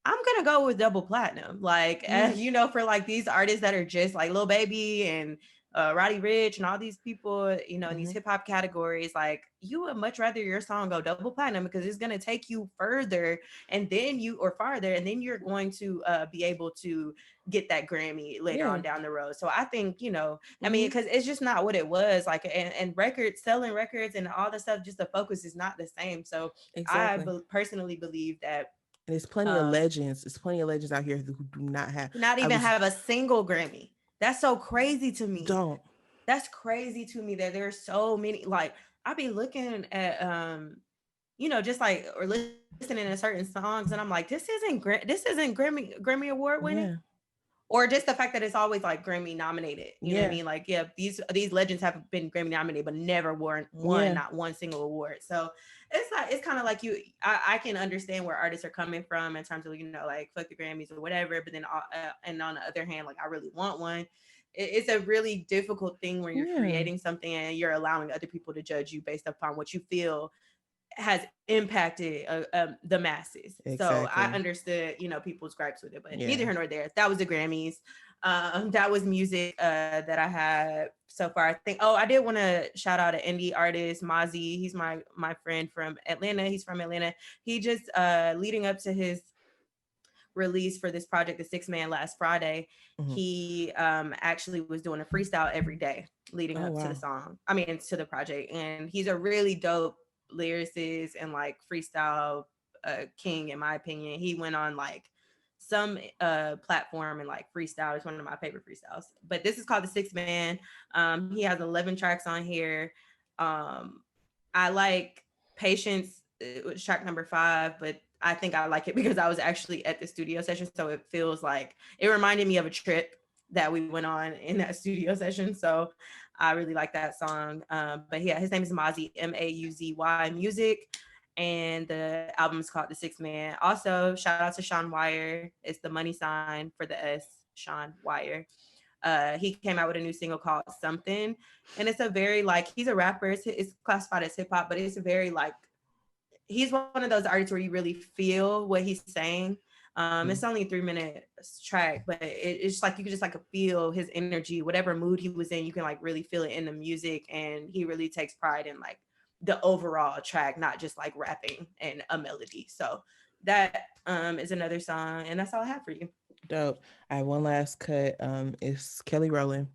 I'm gonna go with double platinum. Like, Yeah. for like these artists that are just like Lil Baby and Roddy Rich and all these people, in these Mm-hmm. hip hop categories, like you would much rather your song go double platinum because it's gonna take you further and then farther, and then you're going to be able to get that Grammy later Yeah. on down the road. So I think, I mean, Mm-hmm. because it's just not what it was like, and records, selling records and all the stuff, just the focus is not the same. So Exactly. personally believe that And there's plenty of um legends. There's plenty of legends out here who do not have. not I even was have a single Grammy. That's so crazy to me. don't. That's crazy to me that there's so many. Like I be looking at just like or listening to certain songs, and I'm like, this isn't Grammy award winning, Yeah. or just the fact that it's always like Grammy nominated. You know what I Yeah. mean? Like, yeah, these legends have been Grammy nominated, but never won Yeah. not one single award. So it's kind of like I can understand where artists are coming from in terms of like fuck the Grammys or whatever. But then and on the other hand, like I really want one. It's a really difficult thing when you're Yeah. creating something and you're allowing other people to judge you based upon what you feel has impacted the masses. So I Exactly. understood, people's gripes with it, but neither Yeah. here nor there. That was the Grammys. That was music that I had so far. I think. Oh, I did want to shout out an indie artist, Mozzie. He's my friend from Atlanta. He's from Atlanta. He just leading up to his release for this project, the 6 Man, last Friday. Hmm. He actually was doing a freestyle every day leading Oh up to the wow. song. I mean, to the project, and he's a really dope lyricist and like freestyle king, in my opinion. He went on like some platform and like freestyle. It's one of my favorite freestyles. But this is called the 6 Man. He has 11 tracks on here. Um, I like Patience. It was track number 5, but I think I like it because I was actually at the studio session. So it feels like it reminded me of a trip that we went on in that studio session. So I really like that song. But yeah, his name is Mozzie, Mauzy Music. And the album is called The 6 Man. Also, shout out to Sean Wire. It's the money sign for the S, Sean Wire. He came out with a new single called Something. And it's a very like, he's a rapper. It's classified as hip hop, but it's a very like, he's one of those artists where you really feel what he's saying. It's Mm. only a 3 minute track, but it's like you can just like feel his energy, whatever mood he was in. You can like really feel it in the music, and he really takes pride in like the overall track, not just like rapping and a melody. So that is another song, and that's all I have for you. Dope. I have one last cut. It's Kelly Rowland.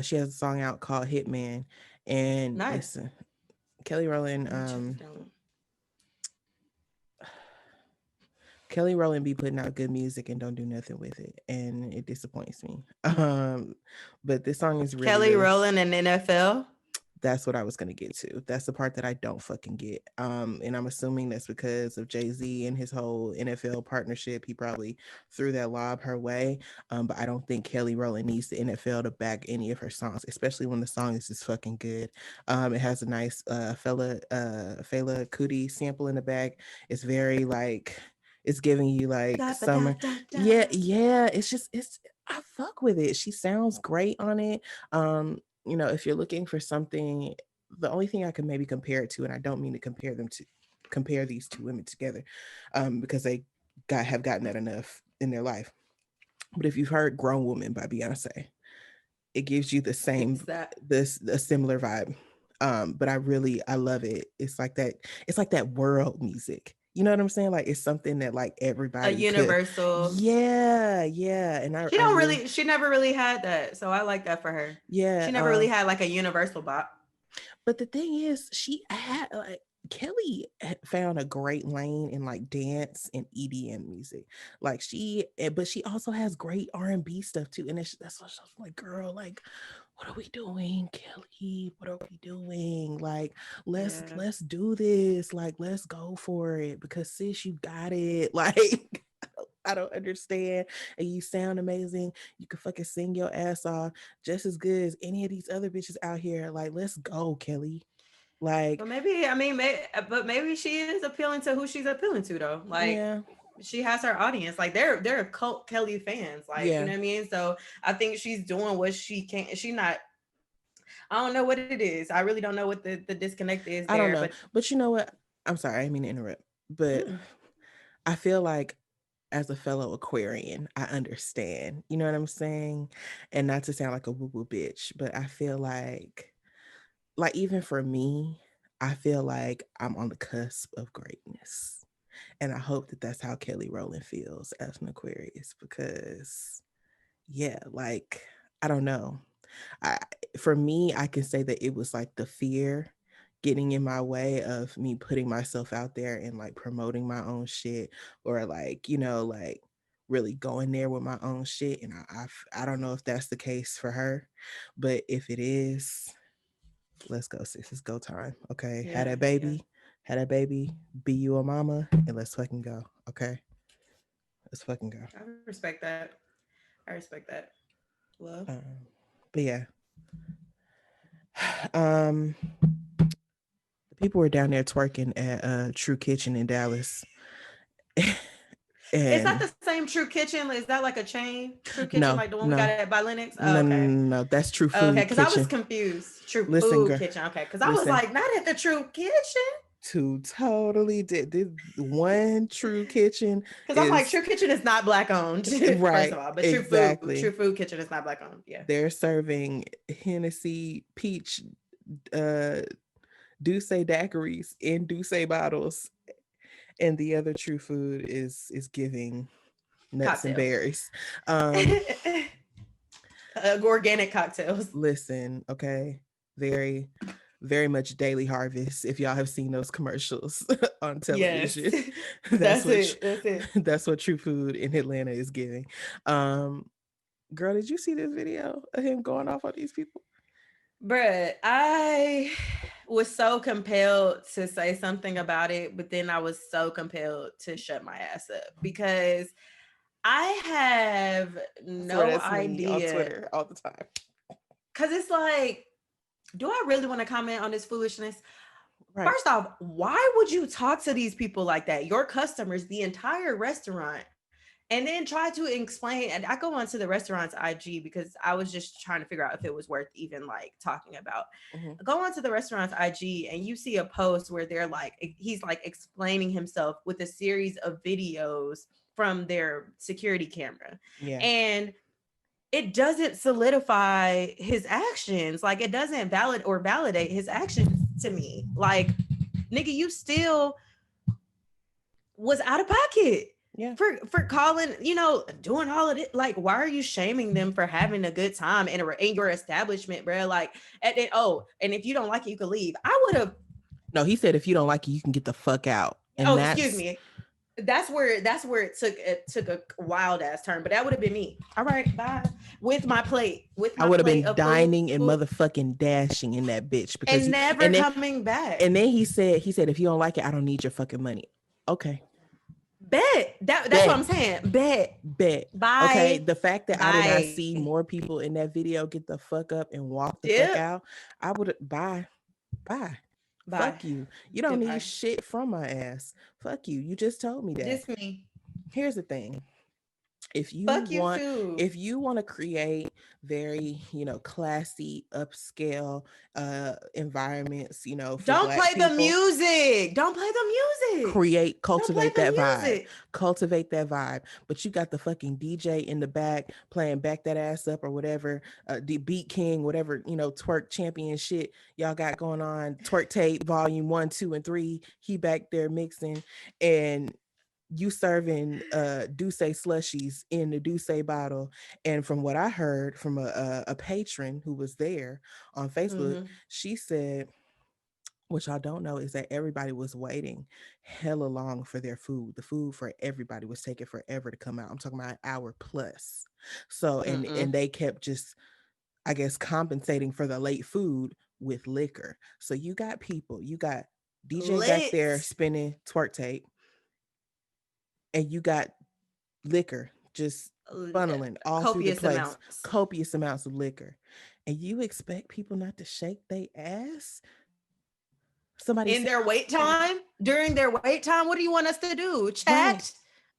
She has a song out called Hitman. And Nice. listen, Kelly Rowland, I'm gonna check it out. Kelly Rowland be putting out good music and don't do nothing with it. And it disappoints me. But this song is really, Kelly really Rowland and NFL. that's what I was gonna get to. That's the part that I don't fucking get. And I'm assuming that's because of Jay-Z and his whole NFL partnership. He probably threw that lob her way. But I don't think Kelly Rowland needs the NFL to back any of her songs, especially when the song is just fucking good. It has a nice Fela Kuti sample in the back. It's very like it's giving you like Da, ba, da, summer. da, da. Yeah, yeah. It's I fuck with it. She sounds great on it. If you're looking for something, the only thing I can maybe compare it to, and I don't mean to compare these two women together, because they have gotten that enough in their life. But if you've heard "Grown Woman" by Beyonce, it gives you the Fix same, that. this a similar vibe. But I love it. It's like that world music. You know what I'm saying? Like it's something that like A everybody could. universal. Yeah, yeah. And She I don't really, really. She never really had that, so I like that for her. yeah. She never really had like a universal bop. But the thing is, she had like Kelly had found a great lane in like dance and EDM music. Like but she also has great R&B stuff too. And that's what I was like, girl, like, what are we doing, Kelly? What are we doing? Like, Yeah. let's do this. Like, let's go for it because sis, you got it. Like. I don't understand. And you sound amazing. You can fucking sing your ass off just as good as any of these other bitches out here. Like, let's go, Kelly. Like, But maybe I mean, but maybe she is appealing to who she's appealing to though. Like yeah, she has her audience. Like they're cult Kelly fans. Like you yeah. know what I mean. So I think she's doing what she can. She not. I don't know what it is. I really don't know what the disconnect is I don't there. know. But But you know what? I'm sorry, I didn't mean to interrupt. But mm, I feel like as a fellow Aquarian, I understand. You know what I'm saying? And not to sound like a woo-woo bitch, but I feel like even for me, I feel like I'm on the cusp of greatness. And I hope that that's how Kelly Rowland feels as an Aquarius because yeah, like I don't know. I For me, I can say that it was like the fear getting in my way of me putting myself out there and like promoting my own shit or like, like really going there with my own shit. And I don't know if that's the case for her, but if it is, let's go, sis. It's go time. Okay. yeah, yeah. Had that baby, be you a mama, and let's fucking go. Okay. Let's fucking go. I respect that. I respect that. Well, But yeah. Um the people were down there twerking at True Kitchen in Dallas. is that And the same True Kitchen? Is that like a chain True Kitchen, no, like the one we got no, at by Lennox? Oh, no, no, okay. no, no, that's True Okay, Food because I was Kitchen. confused. True Listen, Food girl, Kitchen. Okay, because I was listen. like, not at the True Kitchen. To totally did one True Kitchen Because I'm like, is True Kitchen is not black owned, first right, of all. But True exactly. Food Kitchen is not black owned. Yeah. They're serving Hennessy peach uh Douce daiquiris in Douce bottles, and the other True Food is giving nuts and Cocktails. berries. Um, Organic cocktails. Listen, okay, very, very much Daily Harvest. If y'all have seen those commercials on Yes. television, that's That's what it. That's it. that's what True Food in Atlanta is giving. Um, Girl, did you see this video of him going off on these people? Bruh, I was so compelled to say something about it, but then I was so compelled to shut my ass up because I have I swear no that's me on idea. Twitter all the time. Because it's like, do I really want to comment on this foolishness? Right. First off, why would you talk to these people like that? Your customers, the entire restaurant, and then try to explain. And I go onto the restaurant's IG because I was just trying to figure out if it was worth even like talking about. Mhm. Go onto the restaurant's IG and you see a post where they're like, he's like explaining himself with a series of videos from their security camera. Yeah. And it doesn't solidify his actions. Like it doesn't validate his actions to me. Like, nigga, you still was out of pocket Yeah. for calling, doing all of it. Like, why are you shaming them for having a good time in your establishment, bro? Like, and if you don't like it, you can leave. I would have. No, he said if you don't like it, you can get the fuck out. And Oh, excuse that's me. That's where it took a wild ass turn, but that would have been me. All right, bye. With I my would have plate been of food, dining and motherfucking dashing in that bitch because and you never and then coming back. and then he said if you don't like it, I don't need your fucking money. Okay. Bet that's what I'm Bet. saying. Bet. Bet. Okay. Bye. The fact that I did not Bye. see more people in that video get the fuck up and walk the fuck Dip. out, I would bye. Bye. Bye. Fuck you. You don't need Goodbye. shit from my ass. Fuck you. You just told me that. Just me. Here's the thing. if you Fuck you want too. if you want to create very, classy upscale environments, for Don't black play the people, music. Don't play the music. create, Don't play cultivate the that vibe, music. but you got the fucking DJ in the back playing back that ass up or whatever, the beat king, whatever, twerk champion shit y'all got going on, twerk tape volume 1, 2, and 3, he back there mixing, and you serving Douce slushies in the Douce bottle. And from what I heard from a patron who was there on Facebook, Mm-hmm. she said, which I don't know, is that everybody was waiting hella long for their food. The food for everybody was taking forever to come out. I'm talking about an hour plus. So and Mm-mm. they kept just, I guess, compensating for the late food with liquor. So you got DJ back Lit. there spinning twerk tape, and you got liquor just L- funneling all through the Copious place, amounts. copious amounts of liquor. And you expect people not to shake their ass? Somebody In said, their wait time, during their wait time, what do you want us to do? right, Chat?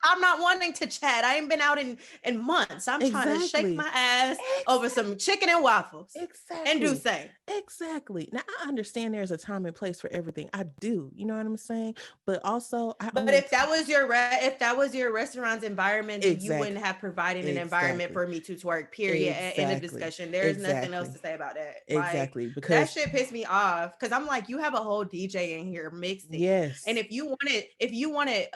I'm not wanting to chat. I ain't been out in months. I'm trying to shake exactly. my ass over some chicken and waffles and do Exactly. say. Exactly. Now I understand there's a time and place for everything. I do. You know what I'm saying? But also I But only if that was your if that was your restaurant's environment, then you wouldn't exactly. have provided an environment Exactly. for me to twerk. Period. End of Exactly. discussion. There's nothing else Exactly. to say about that. Like Exactly. that Because shit pissed me off because I'm like, you have a whole DJ in here mixing, and yes. if you wanted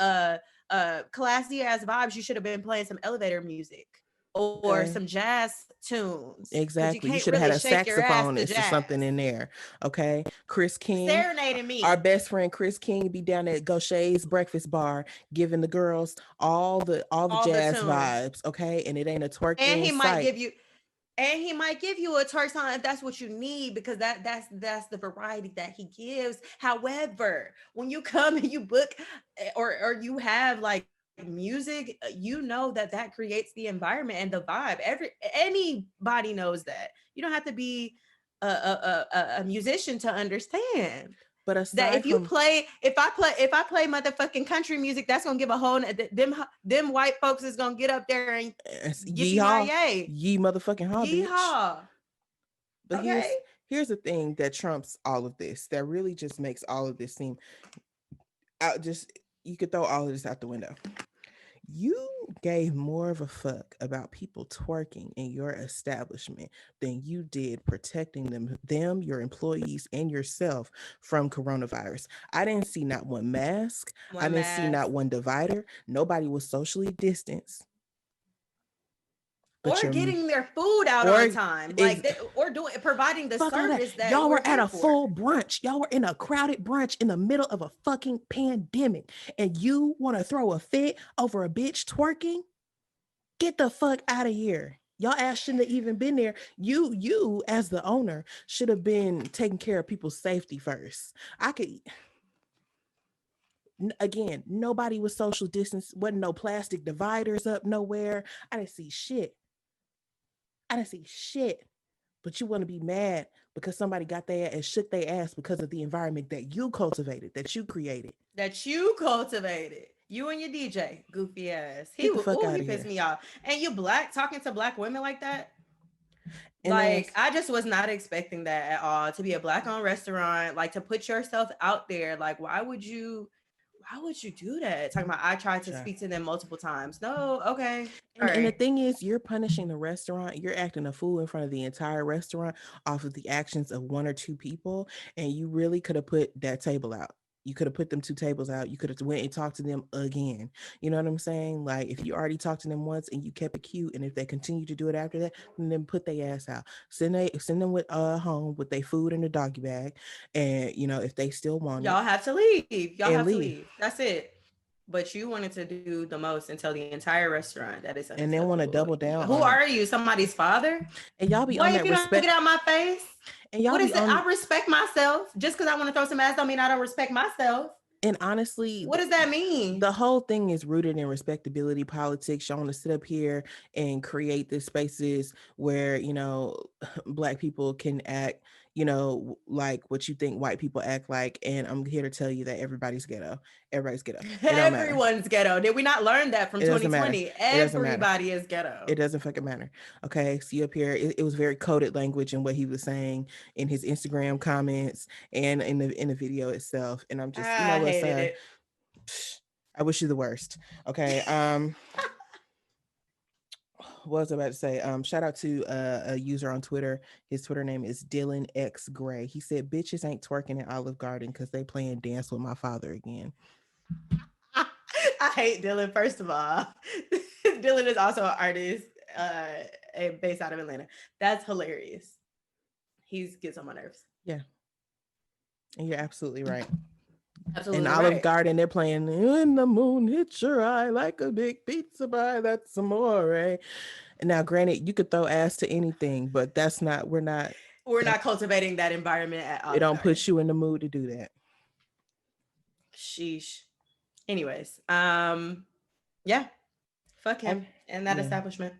classy ass vibes, you should have been playing some elevator music or Okay. some jazz tunes because you Exactly. You can't should have really had a shake your ass to saxophonist or something jazz. in there. Okay. Chris King, Serenading our me best friend Chris King, be down at Gaucher's breakfast bar giving the girls all the all the jazz tunes, vibes. Okay. And it ain't a twerking and in he might sight. give you and he might give you a twerk song if that's what you need because that's the variety that he gives. However, when you come and you book or you have like music, you know that creates the environment and the vibe. Anybody knows that. You don't have to be a musician to understand But that aside from if I play motherfucking country music, that's gonna give a whole them white folks is gonna get up there and yippee yeehaw, yay, ye motherfucking haw, bitch. yeehaw. But Okay. here's the thing that trumps all of this. That really just makes all of this seem out. Just you could throw all of this out the window. You gave more of a fuck about people twerking in your establishment than you did protecting them, your employees, and yourself from coronavirus. I didn't see not one mask. I One didn't see mask. not one divider. Nobody was socially distanced. But Or your getting their food out on or time, ex- like or doing providing the fuck all that. service that Y'all we're were at here a for. full brunch. Y'all were in a crowded brunch in the middle of a fucking pandemic, and you want to throw a fit over a bitch twerking? Get the fuck out of here. Y'all ass shouldn't have even been there. You as the owner should have been taking care of people's safety first. I could again, nobody was social distance. Wasn't no plastic dividers up nowhere. I didn't see shit. I didn't see shit. But you want to be mad because somebody got there and shook their ass because of the environment that you cultivated, that you created. That you cultivated. You and your DJ, goofy ass. Get the fuck He out of pissed here. me off. And you black talking to black women like that. And then Like I just was not expecting that at all to be a black owned restaurant, like to put yourself out there. Like why would you do that? Talking about I tried to speak to them multiple times. No, okay. All and the right. thing is, you're punishing the restaurant. You're acting a fool in front of the entire restaurant off of the actions of one or two people, and you really could have put that table out. You could have put them two tables out. You could have went and talked to them again. You know what I'm saying? Like if you already talked to them once and you kept it cute, and if they continue to do it after that, then put their ass out. Send them with home with their food in the doggy bag, and if they still want it, Y'all have to leave. Y'all and have to leave. leave. That's it. But you wanted to do the most and tell the entire restaurant that is And then want to unacceptable. double down Who on it. are you? Somebody's father? And y'all be Boy, on if that you don't get respect. out my face, And what y'all is be it? I on. respect myself. Just because I want to throw some ass don't mean I don't respect myself. And honestly, What does that mean? the whole thing is rooted in respectability politics. Y'all want to sit up here and create these spaces where black people can act like what you think white people act like. And I'm here to tell you that everybody's ghetto. Everybody's ghetto. It don't matter. Everyone's ghetto. Did we not learn that from It doesn't matter. 2020? It doesn't matter. Everybody is ghetto. It doesn't fucking matter. Okay. See up here, it was very coded language in what he was saying in his Instagram comments and in the video itself. And I'm just, I what, hated son? it. I wish you the worst. Okay. What was I about to say? Shout out to a user on Twitter. His Twitter name is Dylan X Gray. He said, "Bitches ain't twerking at Olive Garden because they playing Dance with My Father again." I hate Dylan, first of all. Dylan is also an artist based out of Atlanta. That's hilarious. He gets on my nerves. Yeah, and you're absolutely right. In Absolutely Olive right. Garden, they're playing "When the Moon Hits Your Eye Like a Big Pizza Pie." That's amore. And now, granted, you could throw ass to anything, but that's not. We're not. We're That not cultivating that environment at it Olive don't Garden. put you in the mood to do that. Sheesh. Anyways, yeah, fuck I, him and that yeah. establishment.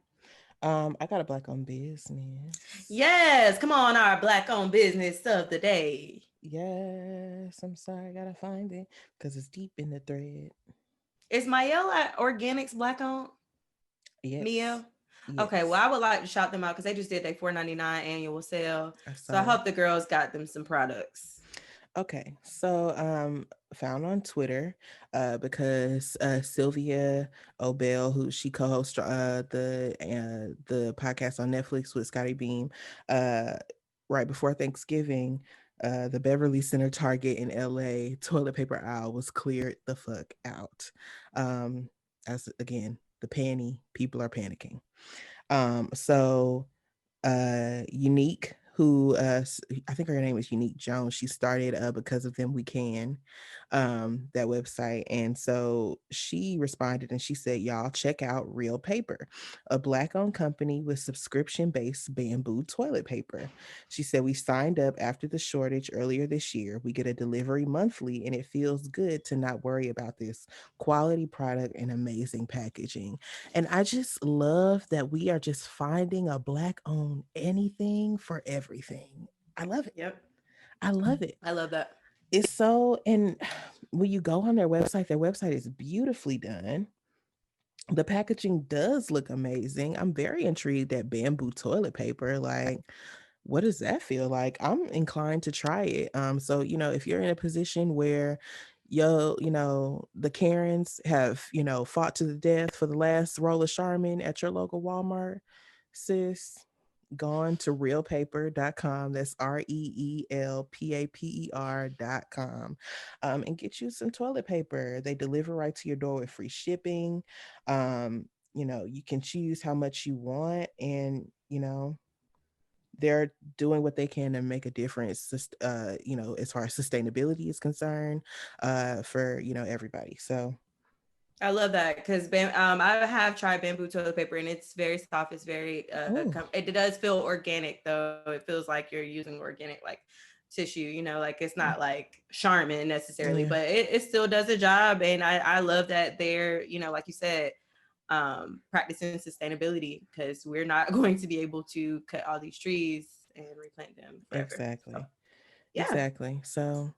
I got a black owned business. Yes, come on, our black owned business of the day. Yes, I'm sorry, I gotta find it because it's deep in the thread. Is Mael at Organics black owned? Yes, Mio? Okay, well, yes, I would like to shout them out because they just did their $4.99 annual sale. I So I saw it. hope the girls got them some products. Okay, so found on Twitter, because Sylvia Obell, who she co-hosts the podcast on Netflix with Scotty Beam, uh, right before Thanksgiving, the Beverly Center Target in LA toilet paper aisle was cleared the fuck out. As again, the panty people are panicking. So Unique, who I think her name is Unique Jones. She started Because of Them We Can, that website. And so she responded and she said, "Y'all check out Real Paper, a black owned company with subscription based bamboo toilet paper." She said, "We signed up after the shortage earlier this year. We get a delivery monthly and it feels good to not worry about this quality product and amazing packaging." And I just love that we are just finding a black owned anything for everything. I love it. Yep. I love it. I love that. It's so, and when you go on their website is beautifully done. The packaging does look amazing. I'm very intrigued at bamboo toilet paper. Like, what does that feel like? I'm inclined to try it. So if you're in a position where the Karens have, fought to the death for the last roll of Charmin at your local Walmart, sis, gone to realpaper.com. That's REELPAPER.com. And get you some toilet paper. They deliver right to your door with free shipping. You can choose how much you want, and they're doing what they can to make a difference, as far as sustainability is concerned, for everybody. So I love that because I have tried bamboo toilet paper and it's very soft. It's very, oh it does feel organic though. It feels like you're using organic like tissue, like it's not like Charmin necessarily, yeah, but it still does a job. And I love that they're, like you said, practicing sustainability because we're not going to be able to cut all these trees and replant them forever. So exactly, yeah, exactly. So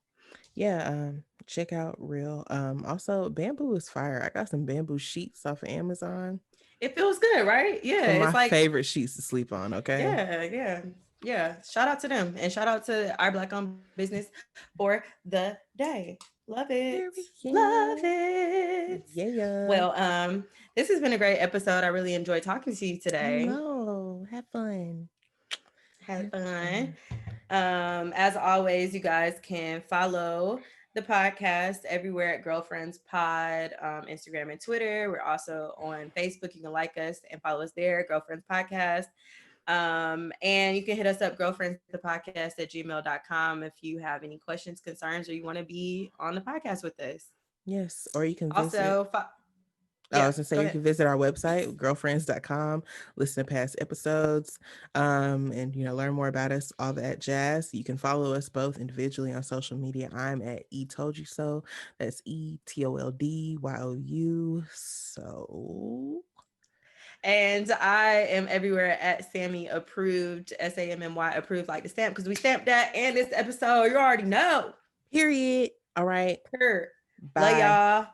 yeah, check out Real. Also, bamboo is fire. I got some bamboo sheets off of Amazon. it feels good, right? Yeah, Some of it's my like favorite sheets to sleep on. Okay. yeah, yeah, yeah. Shout out to them and shout out to our black owned business for the day. Love it. Love Period. it. Yeah. Well, this has been a great episode. I really enjoyed talking to you I today. know. Have fun. Had Have fun. fun. As always, you guys can follow the podcast everywhere at Girlfriends Pod, Instagram and Twitter. We're also on Facebook. You can like us and follow us there, Girlfriends Podcast. And you can hit us up, girlfriends the podcast at gmail.com if you have any questions, concerns, or you want to be on the podcast with us. Yes. Or you can visit. Also, I yeah, was gonna go say you ahead. can visit our website, girlfriends.com, listen to past episodes, and learn more about us, all that jazz. You can follow us both individually on social media. I'm at E Told You So. That's ETOLDYOU. So And I am everywhere at Sammy approved, SAMMY approved, like the stamp, because we stamped that in this episode. You already know. Period. All right. Love Bye. y'all.